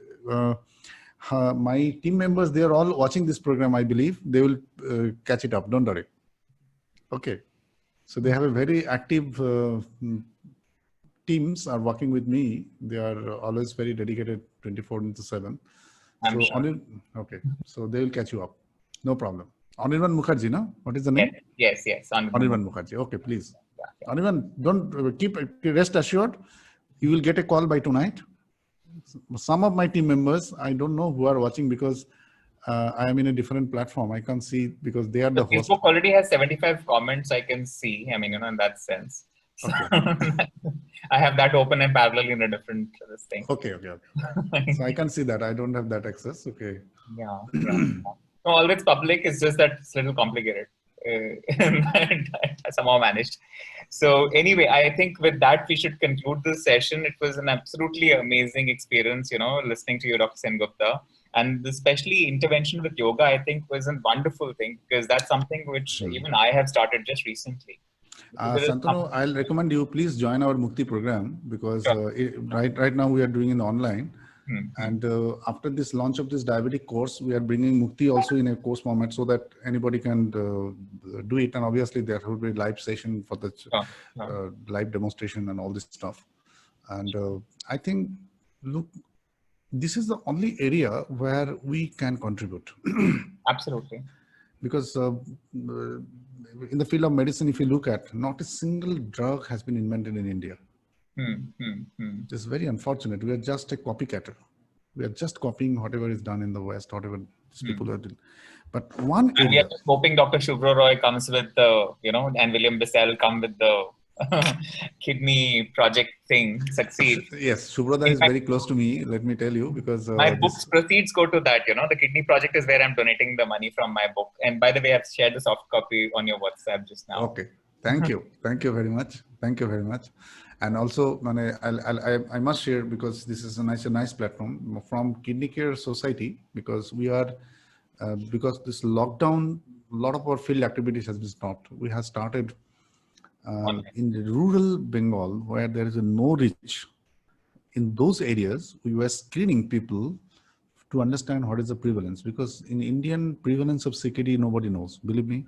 my team members, they are all watching this program, I believe. They will catch it up. Don't worry. Okay. So they have a very active teams are working with me. They are always very dedicated 24/7. I'm So sure. okay. So they will catch you up. No problem. Anirban Mukherjee, no? What is the name? Yes. Anirban Mukherjee. Okay, please. Yeah. Anirban, don't keep rest assured. You will get a call by tonight. Some of my team members, I don't know who are watching because I am in a different platform. I can't see because they are the host. Facebook already has 75 comments I can see. I mean, in that sense. So Okay. I have that open and parallel in a different thing. Okay. So I can see that. I don't have that access. Okay. Yeah. No, all that's public is just that it's a little complicated. I somehow managed. So anyway, I think with that we should conclude this session. It was an absolutely amazing experience, listening to you, Dr. Sengupta. And especially intervention with yoga, I think was a wonderful thing because that's something which even I have started just recently. Santanu, I'll recommend you please join our Mukti program because right now we are doing it online. And after this launch of this diabetic course, we are bringing Mukti also in a course format so that anybody can do it. And obviously there will be live session for the live demonstration and all this stuff. And I think, look, this is the only area where we can contribute. Absolutely. Because in the field of medicine, if you look at, not a single drug has been invented in India. It's very unfortunate. We are just a copycatter. We are just copying whatever is done in the West, whatever these people are doing. But one area... we are just hoping Dr. Shubhra Roy comes with the, and William Bissell come with the kidney project thing, succeed. Yes, Shubhra is very close to me, let me tell you, because... my book's proceeds go to that, the kidney project is where I'm donating the money from my book. And by the way, I've shared the soft copy on your WhatsApp just now. Okay, thank you. Thank you very much. Thank you very much. And also, I must share, because this is a nice platform from Kidney Care Society, because we are, because this lockdown, a lot of our field activities has been stopped. We have started in the rural Bengal, where there is no reach. In those areas, we were screening people to understand what is the prevalence, because in Indian prevalence of CKD, nobody knows, believe me.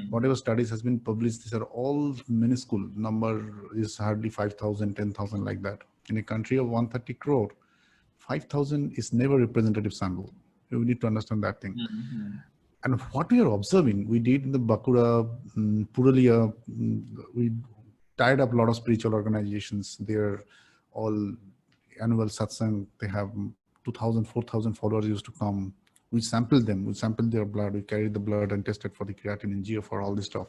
Whatever studies has been published, these are all minuscule. Number is hardly 5,000, 10,000 like that. In a country of 130 crore, 5,000 is never representative sample. We need to understand that thing. And what we are observing, we did in the Bakura, Purulia, we tied up a lot of spiritual organizations. They're all annual satsang. They have 2,000, 4,000 followers used to come. We sampled them. We sampled their blood. We carried the blood and tested for the creatinine and GFR, all this stuff.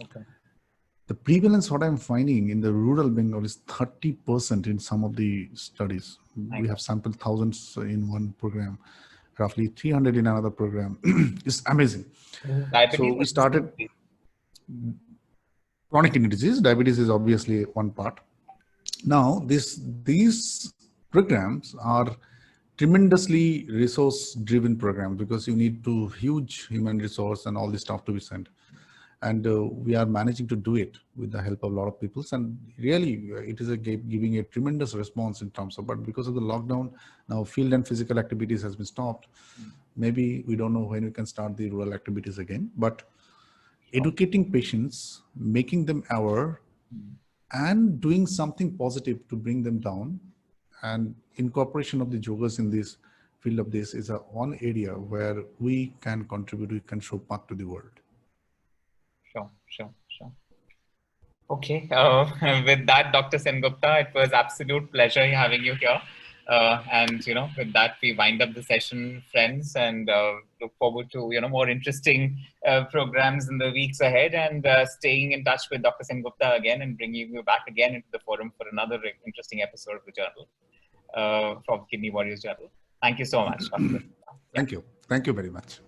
Okay. The prevalence, what I'm finding in the rural Bengal is 30% in some of the studies. We have sampled thousands in one program, roughly 300 in another program. It's amazing. So we started chronic kidney disease. Diabetes is obviously one part. Now, these programs are tremendously resource-driven programs because you need to huge human resource and all this stuff to be sent. And we are managing to do it with the help of a lot of people. And really, it is giving a tremendous response in terms of, but because of the lockdown, now field and physical activities has been stopped. Maybe we don't know when we can start the rural activities again, but educating patients, making them aware, and doing something positive to bring them down, and incorporation of the yogas in this field of this is one area where we can contribute, we can show path to the world. Sure. Okay. With that, Dr. Sengupta, it was absolute pleasure having you here. And with that, we wind up the session, friends, and look forward to more interesting programs in the weeks ahead, and staying in touch with Dr. Sengupta again and bringing you back again into the forum for another interesting episode of the journal from Kidney Warriors Journal. Thank you so much. Thank you very much.